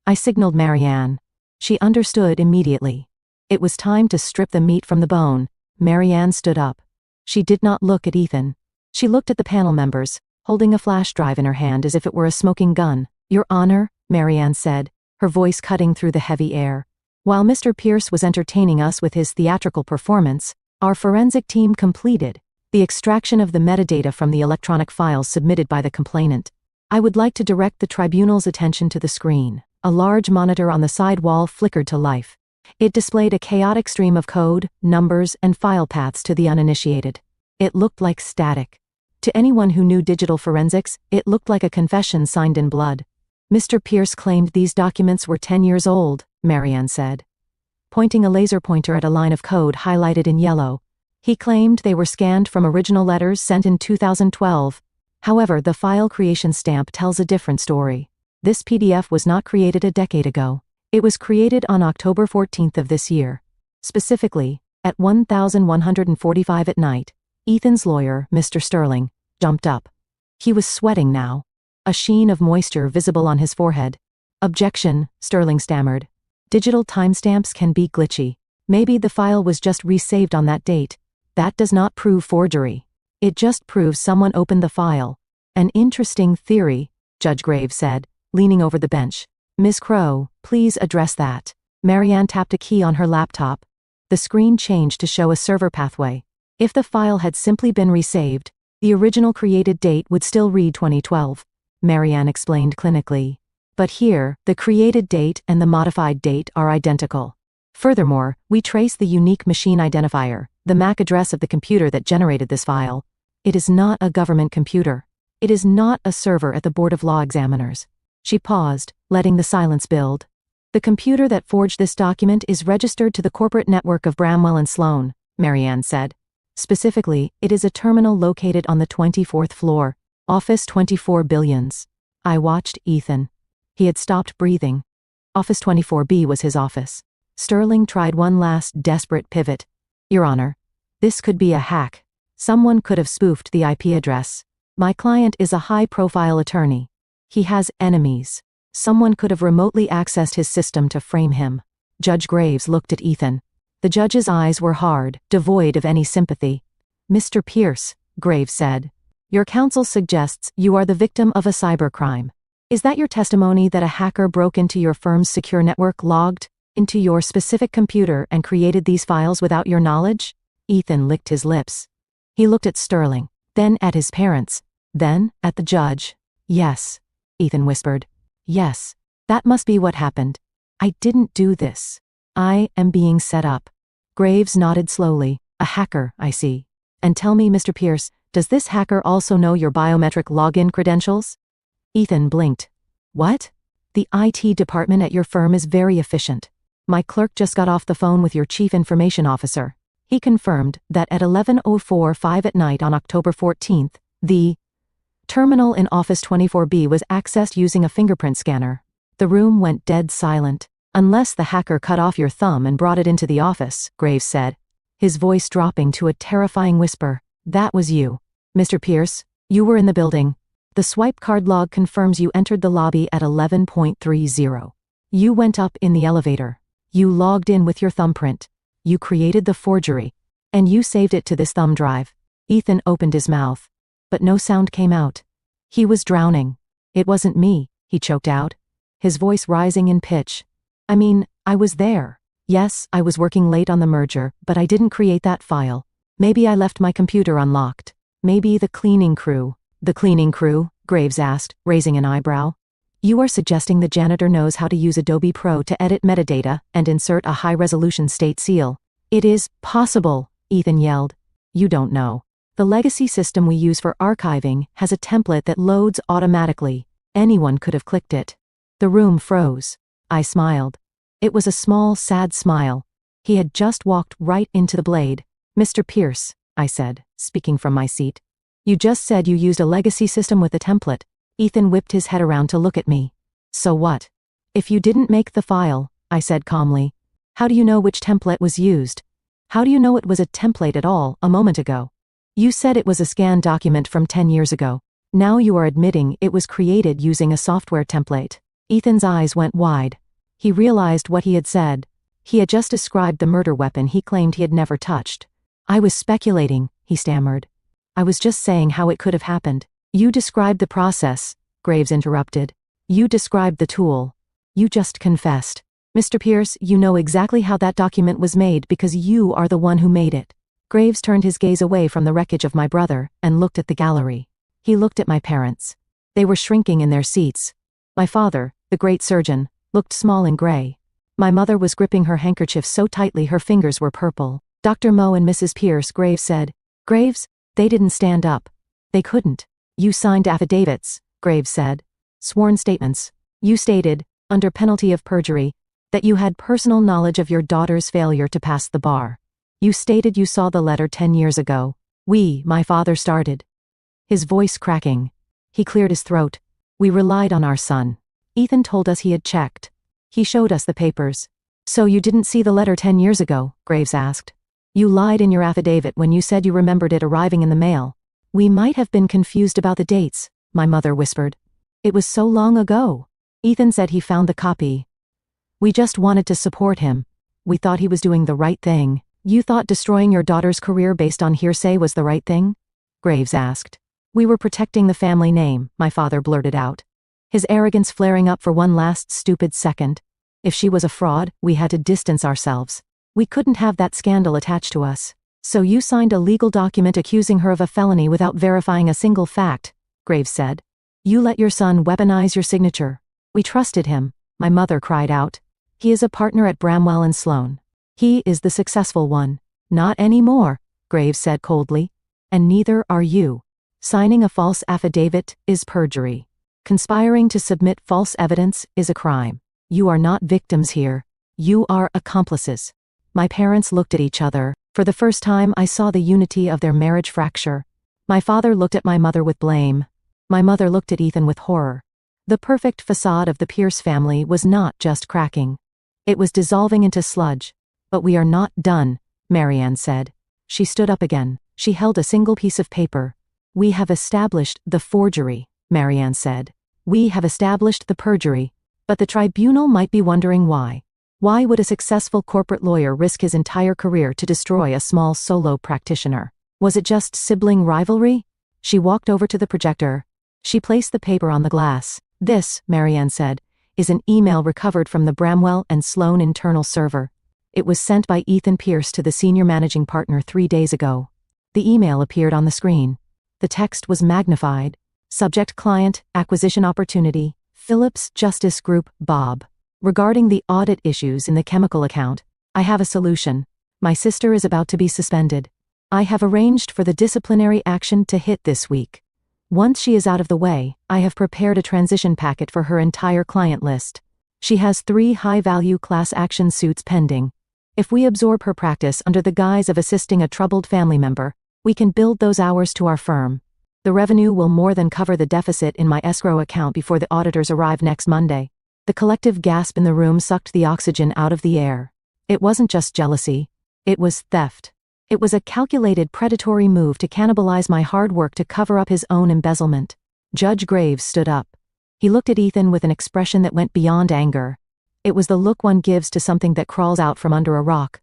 Speaker 1: I signaled Marianne. She understood immediately. It was time to strip the meat from the bone. Marianne stood up. She did not look at Ethan. She looked at the panel members, holding a flash drive in her hand as if it were a smoking gun. "Your Honor," Marianne said, her voice cutting through the heavy air. "While Mr. Pierce was entertaining us with his theatrical performance, our forensic team completed the extraction of the metadata from the electronic files submitted by the complainant. I would like to direct the tribunal's attention to the screen." A large monitor on the side wall flickered to life. It displayed a chaotic stream of code, numbers, and file paths to the uninitiated. It looked like static. To anyone who knew digital forensics, it looked like a confession signed in blood. "Mr. Pierce claimed these documents were 10 years old," Marianne said, pointing a laser pointer at a line of code highlighted in yellow. "He claimed they were scanned from original letters sent in 2012. However, the file creation stamp tells a different story. This PDF was not created a decade ago. It was created on October 14th of this year. Specifically, at 1145 at night, Ethan's lawyer, Mr. Sterling, jumped up. He was sweating now, a sheen of moisture visible on his forehead. "Objection," Sterling stammered. "Digital timestamps can be glitchy. Maybe the file was just resaved on that date. That does not prove forgery. It just proves someone opened the file." "An interesting theory," Judge Graves said, leaning over the bench. "Ms. Crow, please address that." Marianne tapped a key on her laptop. The screen changed to show a server pathway. If the file had simply been resaved, the original created date would still read 2012, Marianne explained clinically. But here, the created date and the modified date are identical. Furthermore, we trace the unique machine identifier, the MAC address of the computer that generated this file. It is not a government computer. It is not a server at the Board of Law Examiners. She paused, letting the silence build. "The computer that forged this document is registered to the corporate network of Bramwell and Sloan," Marianne said. "Specifically, it is a terminal located on the 24th floor, Office 24 Billions." I watched Ethan. He had stopped breathing. Office 24B was his office. Sterling tried one last desperate pivot. "Your Honor, this could be a hack. Someone could have spoofed the IP address. My client is a high-profile attorney. He has enemies. Someone could have remotely accessed his system to frame him." Judge Graves looked at Ethan. The judge's eyes were hard, devoid of any sympathy. "Mr. Pierce," Graves said, "your counsel suggests you are the victim of a cybercrime. Is that your testimony that a hacker broke into your firm's secure network, logged into your specific computer, and created these files without your knowledge?" Ethan licked his lips. He looked at Sterling, then at his parents, then at the judge. "Yes," Ethan whispered. "Yes, that must be what happened. I didn't do this. I am being set up." Graves nodded slowly. "A hacker, I see. And tell me, Mr. Pierce, does this hacker also know your biometric login credentials?" Ethan blinked. "What?" "The IT department at your firm is very efficient. My clerk just got off the phone with your chief information officer. He confirmed that at 11:04:05 at night on October 14th, the terminal in Office 24B was accessed using a fingerprint scanner." The room went dead silent. "Unless the hacker cut off your thumb and brought it into the office," Graves said, his voice dropping to a terrifying whisper. "That was you. Mr. Pierce, you were in the building. The swipe card log confirms you entered the lobby at 11:30. You went up in the elevator. You logged in with your thumbprint. You created the forgery. And you saved it to this thumb drive." Ethan opened his mouth, but no sound came out. He was drowning. "It wasn't me," he choked out, his voice rising in pitch. "I mean, I was there. Yes, I was working late on the merger, but I didn't create that file. Maybe I left my computer unlocked. Maybe the cleaning crew." "The cleaning crew?" Graves asked, raising an eyebrow. "You are suggesting the janitor knows how to use Adobe Pro to edit metadata and insert a high-resolution state seal." "It is possible," Ethan yelled. "You don't know. The legacy system we use for archiving has a template that loads automatically. Anyone could have clicked it." The room froze. I smiled. It was a small, sad smile. He had just walked right into the blade. "Mr. Pierce," I said, speaking from my seat. "You just said you used a legacy system with a template." Ethan whipped his head around to look at me. "So what? If you didn't make the file," I said calmly, "how do you know which template was used? How do you know it was a template at all a moment ago? You said it was a scanned document from 10 years ago. Now you are admitting it was created using a software template. Ethan's eyes went wide. He realized what he had said. He had just described the murder weapon he claimed he had never touched. I was speculating, he stammered. I was just saying how it could have happened. You described the process, Graves interrupted. You described the tool. You just confessed. Mr. Pierce, you know exactly how that document was made because you are the one who made it. Graves turned his gaze away from the wreckage of my brother and looked at the gallery. He looked at my parents. They were shrinking in their seats. My father, the great surgeon, looked small and gray. My mother was gripping her handkerchief so tightly her fingers were purple. Dr. Moe and Mrs. Pierce, Graves said. Graves, they didn't stand up. They couldn't. You signed affidavits, Graves said. Sworn statements. You stated, under penalty of perjury, that you had personal knowledge of your daughter's failure to pass the bar. You stated you saw the letter 10 years ago. My father started. His voice cracking. He cleared his throat. We relied on our son. Ethan told us he had checked. He showed us the papers. So you didn't see the letter 10 years ago? Graves asked. You lied in your affidavit when you said you remembered it arriving in the mail. We might have been confused about the dates, my mother whispered. It was so long ago. Ethan said he found the copy. We just wanted to support him. We thought he was doing the right thing. You thought destroying your daughter's career based on hearsay was the right thing? Graves asked. We were protecting the family name, my father blurted out. His arrogance flaring up for one last stupid second. If she was a fraud, we had to distance ourselves. We couldn't have that scandal attached to us. So you signed a legal document accusing her of a felony without verifying a single fact, Graves said. You let your son weaponize your signature. We trusted him, my mother cried out. He is a partner at Bramwell and Sloan. He is the successful one. Not anymore, Graves said coldly. And neither are you. Signing a false affidavit is perjury. Conspiring to submit false evidence is a crime. You are not victims here. You are accomplices. My parents looked at each other. For the first time I saw the unity of their marriage fracture. My father looked at my mother with blame. My mother looked at Ethan with horror. The perfect facade of the Pierce family was not just cracking. It was dissolving into sludge. But we are not done, Marianne said. She stood up again. She held a single piece of paper. We have established the forgery, Marianne said. We have established the perjury. But the tribunal might be wondering why. Why would a successful corporate lawyer risk his entire career to destroy a small solo practitioner? Was it just sibling rivalry? She walked over to the projector. She placed the paper on the glass. This, Marianne said, is an email recovered from the Bramwell and Sloan internal server. It was sent by Ethan Pierce to the senior managing partner 3 days ago. The email appeared on the screen. The text was magnified. Subject client, acquisition opportunity, Phillips Justice Group, Bob. Regarding the audit issues in the chemical account, I have a solution. My sister is about to be suspended. I have arranged for the disciplinary action to hit this week. Once she is out of the way, I have prepared a transition packet for her entire client list. She has 3 high-value class action suits pending. If we absorb her practice under the guise of assisting a troubled family member, we can build those hours to our firm. The revenue will more than cover the deficit in my escrow account before the auditors arrive next Monday. The collective gasp in the room sucked the oxygen out of the air. It wasn't just jealousy. It was theft. It was a calculated predatory move to cannibalize my hard work to cover up his own embezzlement. Judge Graves stood up. He looked at Ethan with an expression that went beyond anger. It was the look one gives to something that crawls out from under a rock.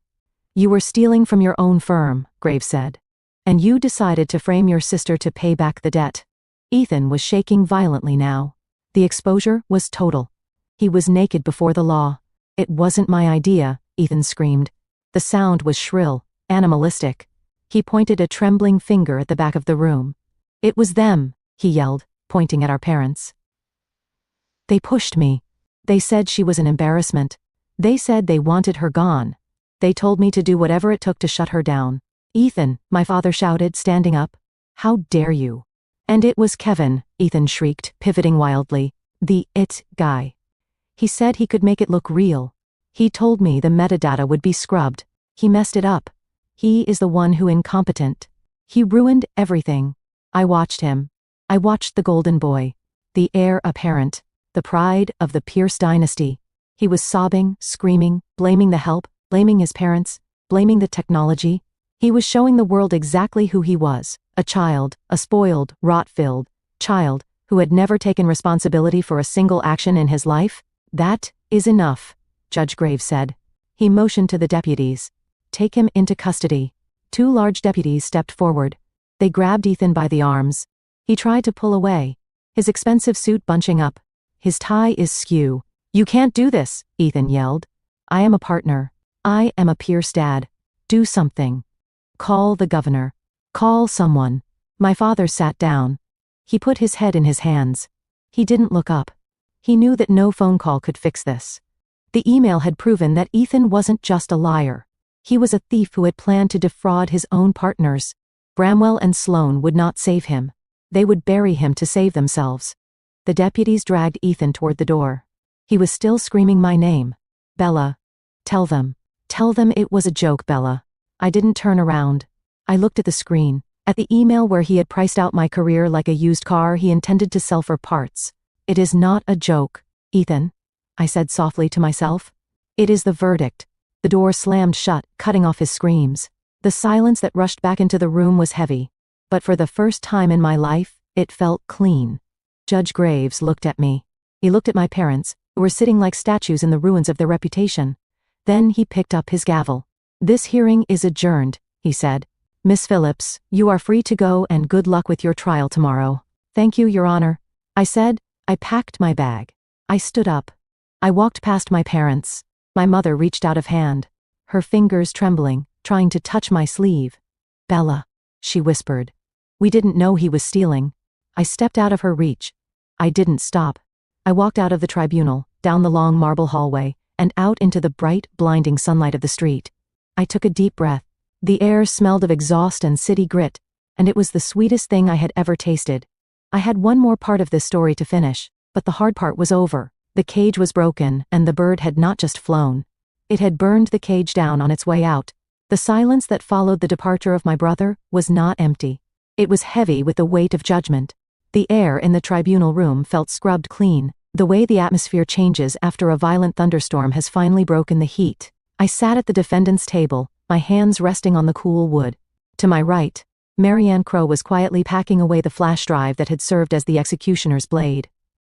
Speaker 1: You were stealing from your own firm, Graves said. And you decided to frame your sister to pay back the debt. Ethan was shaking violently now. The exposure was total. He was naked before the law. It wasn't my idea, Ethan screamed. The sound was shrill, animalistic. He pointed a trembling finger at the back of the room. It was them, he yelled, pointing at our parents. They pushed me. They said she was an embarrassment. They said they wanted her gone. They told me to do whatever it took to shut her down. Ethan, my father shouted, standing up. How dare you? And it was Kevin, Ethan shrieked, pivoting wildly. The it guy. He said he could make it look real. He told me the metadata would be scrubbed. He messed it up. He is the one who incompetent. He ruined everything. I watched him. I watched the golden boy. The heir apparent. The pride of the Pierce dynasty. He was sobbing, screaming, blaming the help, blaming his parents, blaming the technology. He was showing the world exactly who he was. A child, a spoiled, rot-filled child, who had never taken responsibility for a single action in his life? That is enough, Judge Graves said. He motioned to the deputies. Take him into custody. 2 large deputies stepped forward. They grabbed Ethan by the arms. He tried to pull away, his expensive suit bunching up. His tie is skew. You can't do this, Ethan yelled. I am a partner. I am a Pierce dad. Do something. Call the governor. Call someone. My father sat down. He put his head in his hands. He didn't look up. He knew that no phone call could fix this. The email had proven that Ethan wasn't just a liar. He was a thief who had planned to defraud his own partners. Bramwell and Sloan would not save him. They would bury him to save themselves. The deputies dragged Ethan toward the door. He was still screaming my name. Bella. Tell them. Tell them it was a joke, Bella. I didn't turn around. I looked at the screen, at the email where he had priced out my career like a used car he intended to sell for parts. It is not a joke, Ethan, I said softly to myself. It is the verdict. The door slammed shut, cutting off his screams. The silence that rushed back into the room was heavy, but for the first time in my life, it felt clean. Judge Graves looked at me. He looked at my parents, who were sitting like statues in the ruins of their reputation. Then he picked up his gavel. This hearing is adjourned, he said. Miss Phillips, you are free to go and good luck with your trial tomorrow. Thank you, Your Honor, I said. I packed my bag. I stood up. I walked past my parents. My mother reached out of hand, her fingers trembling, trying to touch my sleeve. Bella, she whispered. We didn't know he was stealing. I stepped out of her reach. I didn't stop. I walked out of the tribunal, down the long marble hallway, and out into the bright, blinding sunlight of the street. I took a deep breath. The air smelled of exhaust and city grit, and it was the sweetest thing I had ever tasted. I had one more part of this story to finish, but the hard part was over. The cage was broken, and the bird had not just flown. It had burned the cage down on its way out. The silence that followed the departure of my brother was not empty. It was heavy with the weight of judgment. The air in the tribunal room felt scrubbed clean, the way the atmosphere changes after a violent thunderstorm has finally broken the heat. I sat at the defendant's table, my hands resting on the cool wood. To my right, Marianne Crowe was quietly packing away the flash drive that had served as the executioner's blade.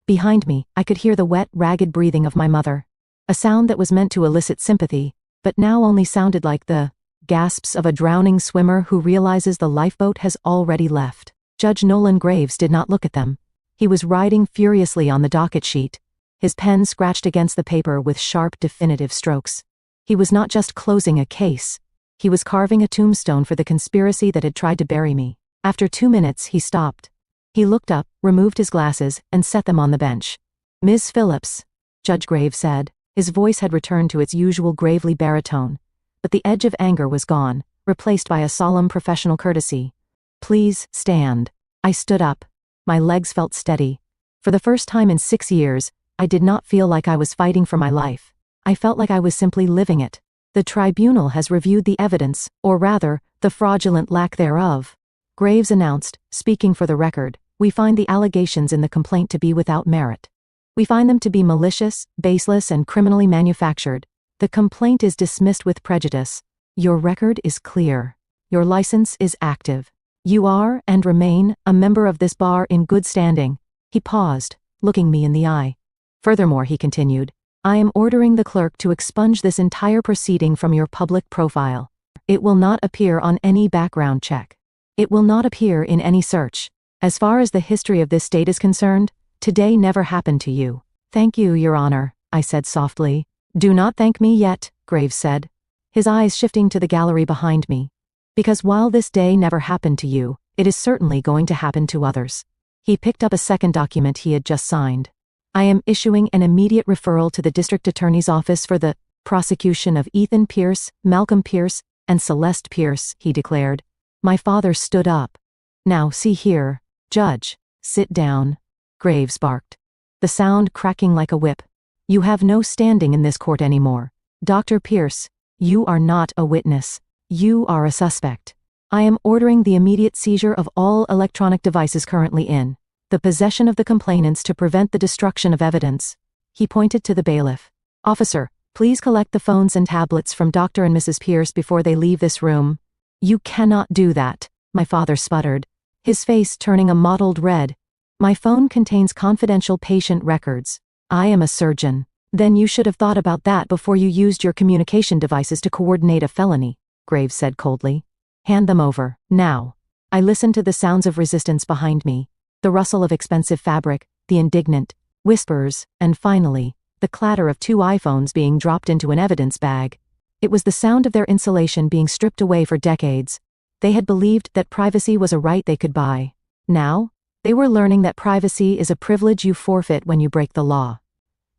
Speaker 1: Behind me, I could hear the wet, ragged breathing of my mother. A sound that was meant to elicit sympathy, but now only sounded like the gasps of a drowning swimmer who realizes the lifeboat has already left. Judge Nolan Graves did not look at them. He was writing furiously on the docket sheet. His pen scratched against the paper with sharp, definitive strokes. He was not just closing a case. He was carving a tombstone for the conspiracy that had tried to bury me. After 2 minutes, he stopped. He looked up, removed his glasses, and set them on the bench. Ms. Phillips, Judge Graves said. His voice had returned to its usual gravely baritone, but the edge of anger was gone, replaced by a solemn professional courtesy. Please stand. I stood up. My legs felt steady. For the first time in 6 years, I did not feel like I was fighting for my life. I felt like I was simply living it. The tribunal has reviewed the evidence, or rather, the fraudulent lack thereof. Graves announced, speaking for the record, we find the allegations in the complaint to be without merit. We find them to be malicious, baseless, and criminally manufactured. The complaint is dismissed with prejudice. Your record is clear. Your license is active. You are, and remain, a member of this bar in good standing. He paused, looking me in the eye. Furthermore, he continued, I am ordering the clerk to expunge this entire proceeding from your public profile. It will not appear on any background check. It will not appear in any search. As far as the history of this state is concerned, today never happened to you. Thank you, Your Honor, I said softly. Do not thank me yet, Graves said, his eyes shifting to the gallery behind me. Because while this day never happened to you, it is certainly going to happen to others. He picked up a second document he had just signed. I am issuing an immediate referral to the District Attorney's Office for the prosecution of Ethan Pierce, Malcolm Pierce, and Celeste Pierce, he declared. My father stood up. Now see here, Judge, sit down, Graves barked, the sound cracking like a whip. You have no standing in this court anymore. Dr. Pierce, you are not a witness. You are a suspect. I am ordering the immediate seizure of all electronic devices currently in the possession of the complainants to prevent the destruction of evidence. He pointed to the bailiff. Officer, please collect the phones and tablets from Dr. and Mrs. Pierce before they leave this room. You cannot do that, my father sputtered, his face turning a mottled red. My phone contains confidential patient records. I am a surgeon. Then you should have thought about that before you used your communication devices to coordinate a felony, Graves said coldly. Hand them over, now. I listened to the sounds of resistance behind me, the rustle of expensive fabric, the indignant whispers, and finally, the clatter of 2 iPhones being dropped into an evidence bag. It was the sound of their insulation being stripped away for decades. They had believed that privacy was a right they could buy. Now, they were learning that privacy is a privilege you forfeit when you break the law.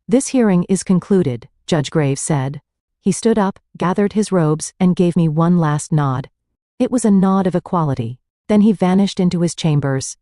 Speaker 1: This hearing is concluded, Judge Graves said. He stood up, gathered his robes, and gave me one last nod. It was a nod of equality. Then he vanished into his chambers.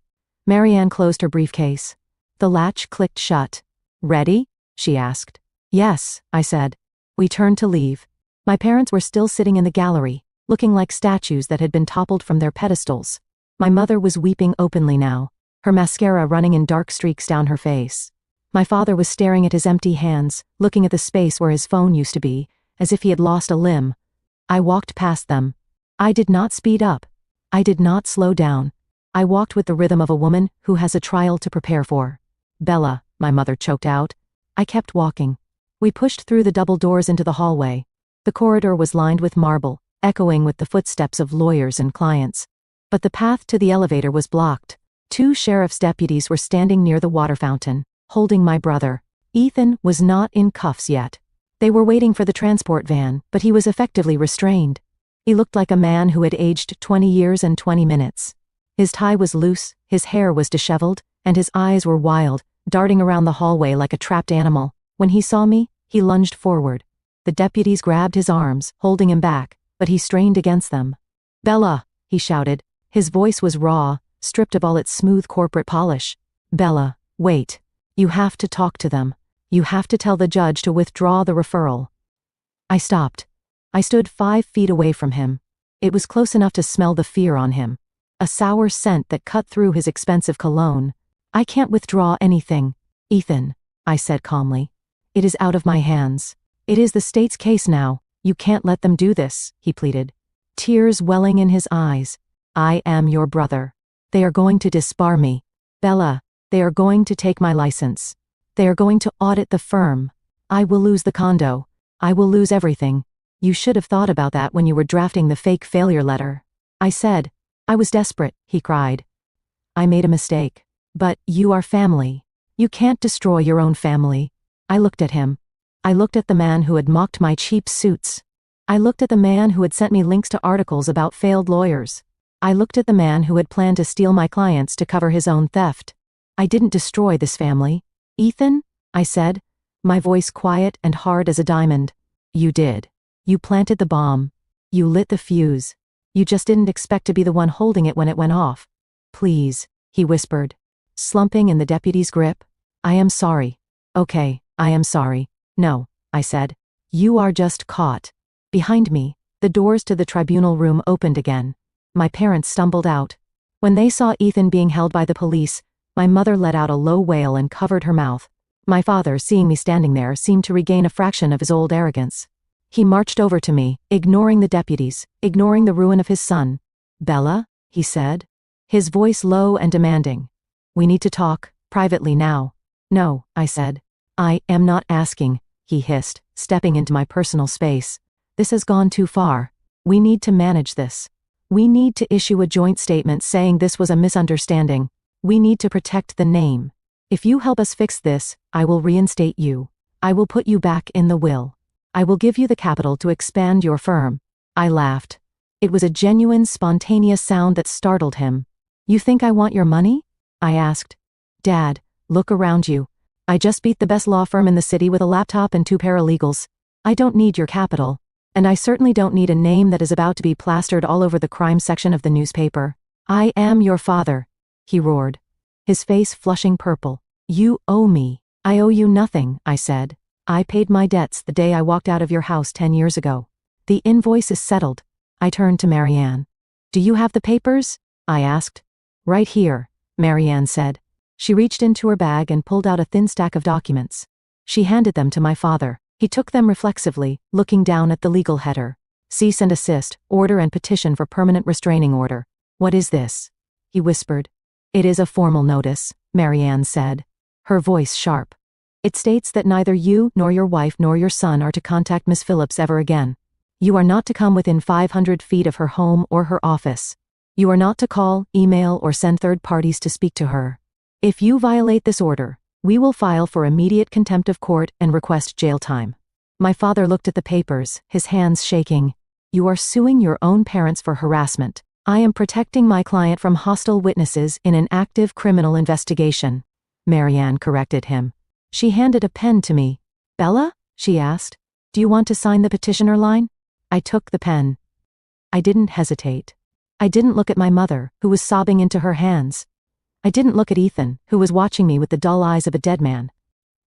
Speaker 1: Marianne closed her briefcase. The latch clicked shut. Ready? She asked. Yes, I said. We turned to leave. My parents were still sitting in the gallery, looking like statues that had been toppled from their pedestals. My mother was weeping openly now, her mascara running in dark streaks down her face. My father was staring at his empty hands, looking at the space where his phone used to be, as if he had lost a limb. I walked past them. I did not speed up. I did not slow down. I walked with the rhythm of a woman who has a trial to prepare for. Bella, my mother choked out. I kept walking. We pushed through the double doors into the hallway. The corridor was lined with marble, echoing with the footsteps of lawyers and clients. But the path to the elevator was blocked. 2 sheriff's deputies were standing near the water fountain, holding my brother. Ethan was not in cuffs yet. They were waiting for the transport van, but he was effectively restrained. He looked like a man who had aged 20 years and 20 minutes. His tie was loose, his hair was disheveled, and his eyes were wild, darting around the hallway like a trapped animal. When he saw me, he lunged forward. The deputies grabbed his arms, holding him back, but he strained against them. Bella, he shouted. His voice was raw, stripped of all its smooth corporate polish. Bella, wait. You have to talk to them. You have to tell the judge to withdraw the referral. I stopped. I stood 5 feet away from him. It was close enough to smell the fear on him. A sour scent that cut through his expensive cologne. I can't withdraw anything, Ethan, I said calmly. It is out of my hands. It is the state's case now. You can't let them do this, he pleaded. Tears welling in his eyes. I am your brother. They are going to disbar me. Bella, they are going to take my license. They are going to audit the firm. I will lose the condo. I will lose everything. You should have thought about that when you were drafting the fake failure letter. I said. I was desperate, he cried. I made a mistake. But you are family. You can't destroy your own family. I looked at him. I looked at the man who had mocked my cheap suits. I looked at the man who had sent me links to articles about failed lawyers. I looked at the man who had planned to steal my clients to cover his own theft. I didn't destroy this family. Ethan, I said, my voice quiet and hard as a diamond. You did. You planted the bomb. You lit the fuse. You just didn't expect to be the one holding it when it went off. Please, he whispered, slumping in the deputy's grip. I am sorry. Okay, I am sorry. No, I said. You are just caught. Behind me, the doors to the tribunal room opened again. My parents stumbled out. When they saw Ethan being held by the police, my mother let out a low wail and covered her mouth. My father, seeing me standing there, seemed to regain a fraction of his old arrogance. He marched over to me, ignoring the deputies, ignoring the ruin of his son. Bella, he said, his voice low and demanding. We need to talk, privately now. No, I said. I am not asking, he hissed, stepping into my personal space. This has gone too far. We need to manage this. We need to issue a joint statement saying this was a misunderstanding. We need to protect the name. If you help us fix this, I will reinstate you. I will put you back in the will. I will give you the capital to expand your firm. I laughed. It was a genuine, spontaneous sound that startled him. You think I want your money? I asked. Dad, look around you. I just beat the best law firm in the city with a laptop and 2 paralegals. I don't need your capital. And I certainly don't need a name that is about to be plastered all over the crime section of the newspaper. I am your father, he roared, his face flushing purple. You owe me. I owe you nothing, I said. I paid my debts the day I walked out of your house 10 years ago. The invoice is settled. I turned to Marianne. Do you have the papers? I asked. Right here, Marianne said. She reached into her bag and pulled out a thin stack of documents. She handed them to my father. He took them reflexively, looking down at the legal header. Cease and desist, order and petition for permanent restraining order. What is this? He whispered. It is a formal notice, Marianne said, her voice sharp. "It states that neither you nor your wife nor your son are to contact Miss Phillips ever again. You are not to come within 500 feet of her home or her office. You are not to call, email, or send third parties to speak to her. If you violate this order, we will file for immediate contempt of court and request jail time." My father looked at the papers, his hands shaking. "You are suing your own parents for harassment. I am protecting my client from hostile witnesses in an active criminal investigation," Marianne corrected him. She handed a pen to me. "Bella?" she asked. "Do you want to sign the petitioner line?" I took the pen. I didn't hesitate. I didn't look at my mother, who was sobbing into her hands. I didn't look at Ethan, who was watching me with the dull eyes of a dead man.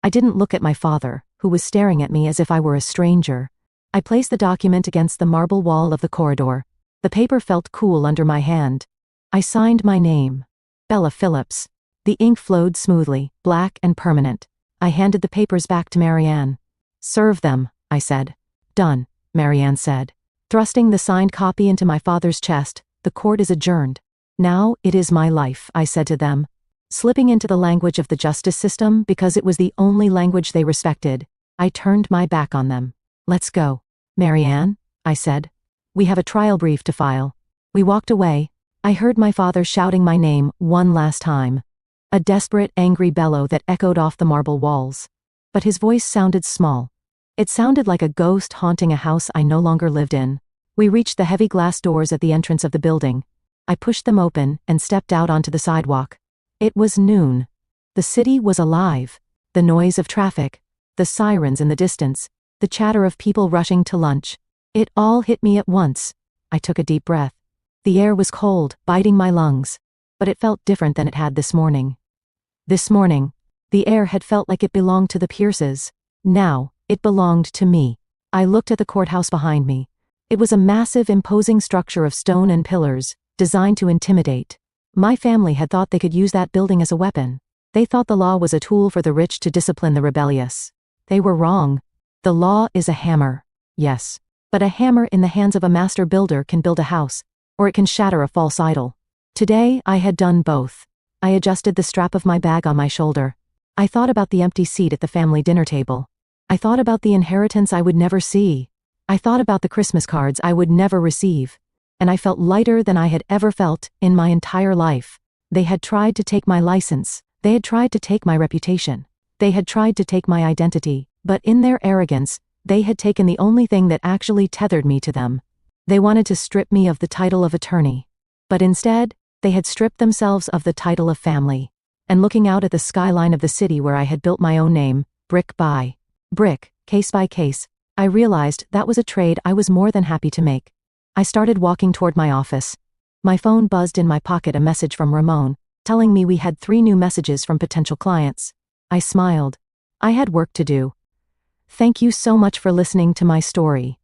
Speaker 1: I didn't look at my father, who was staring at me as if I were a stranger. I placed the document against the marble wall of the corridor. The paper felt cool under my hand. I signed my name. Bella Phillips. The ink flowed smoothly, black and permanent. I handed the papers back to Marianne. "Serve them," I said. "Done," Marianne said. Thrusting the signed copy into my father's chest, "The court is adjourned. Now it is my life," I said to them. Slipping into the language of the justice system because it was the only language they respected, I turned my back on them. "Let's go." "Marianne," I said. "We have a trial brief to file." We walked away. I heard my father shouting my name one last time. A desperate, angry bellow that echoed off the marble walls. But his voice sounded small. It sounded like a ghost haunting a house I no longer lived in. We reached the heavy glass doors at the entrance of the building. I pushed them open and stepped out onto the sidewalk. It was noon. The city was alive. The noise of traffic, the sirens in the distance, the chatter of people rushing to lunch. It all hit me at once. I took a deep breath. The air was cold, biting my lungs, but it felt different than it had this morning. This morning, the air had felt like it belonged to the Pierces. Now, it belonged to me. I looked at the courthouse behind me. It was a massive, imposing structure of stone and pillars, designed to intimidate. My family had thought they could use that building as a weapon. They thought the law was a tool for the rich to discipline the rebellious. They were wrong. The law is a hammer. Yes. But a hammer in the hands of a master builder can build a house, or it can shatter a false idol. Today, I had done both. I adjusted the strap of my bag on my shoulder. I thought about the empty seat at the family dinner table. I thought about the inheritance I would never see. I thought about the Christmas cards I would never receive. And I felt lighter than I had ever felt in my entire life. They had tried to take my license. They had tried to take my reputation. They had tried to take my identity, but in their arrogance, they had taken the only thing that actually tethered me to them. They wanted to strip me of the title of attorney. But instead, they had stripped themselves of the title of family. And looking out at the skyline of the city where I had built my own name, brick by brick, case by case, I realized that was a trade I was more than happy to make. I started walking toward my office. My phone buzzed in my pocket, a message from Ramon, telling me we had 3 new messages from potential clients. I smiled. I had work to do. "Thank you so much for listening to my story."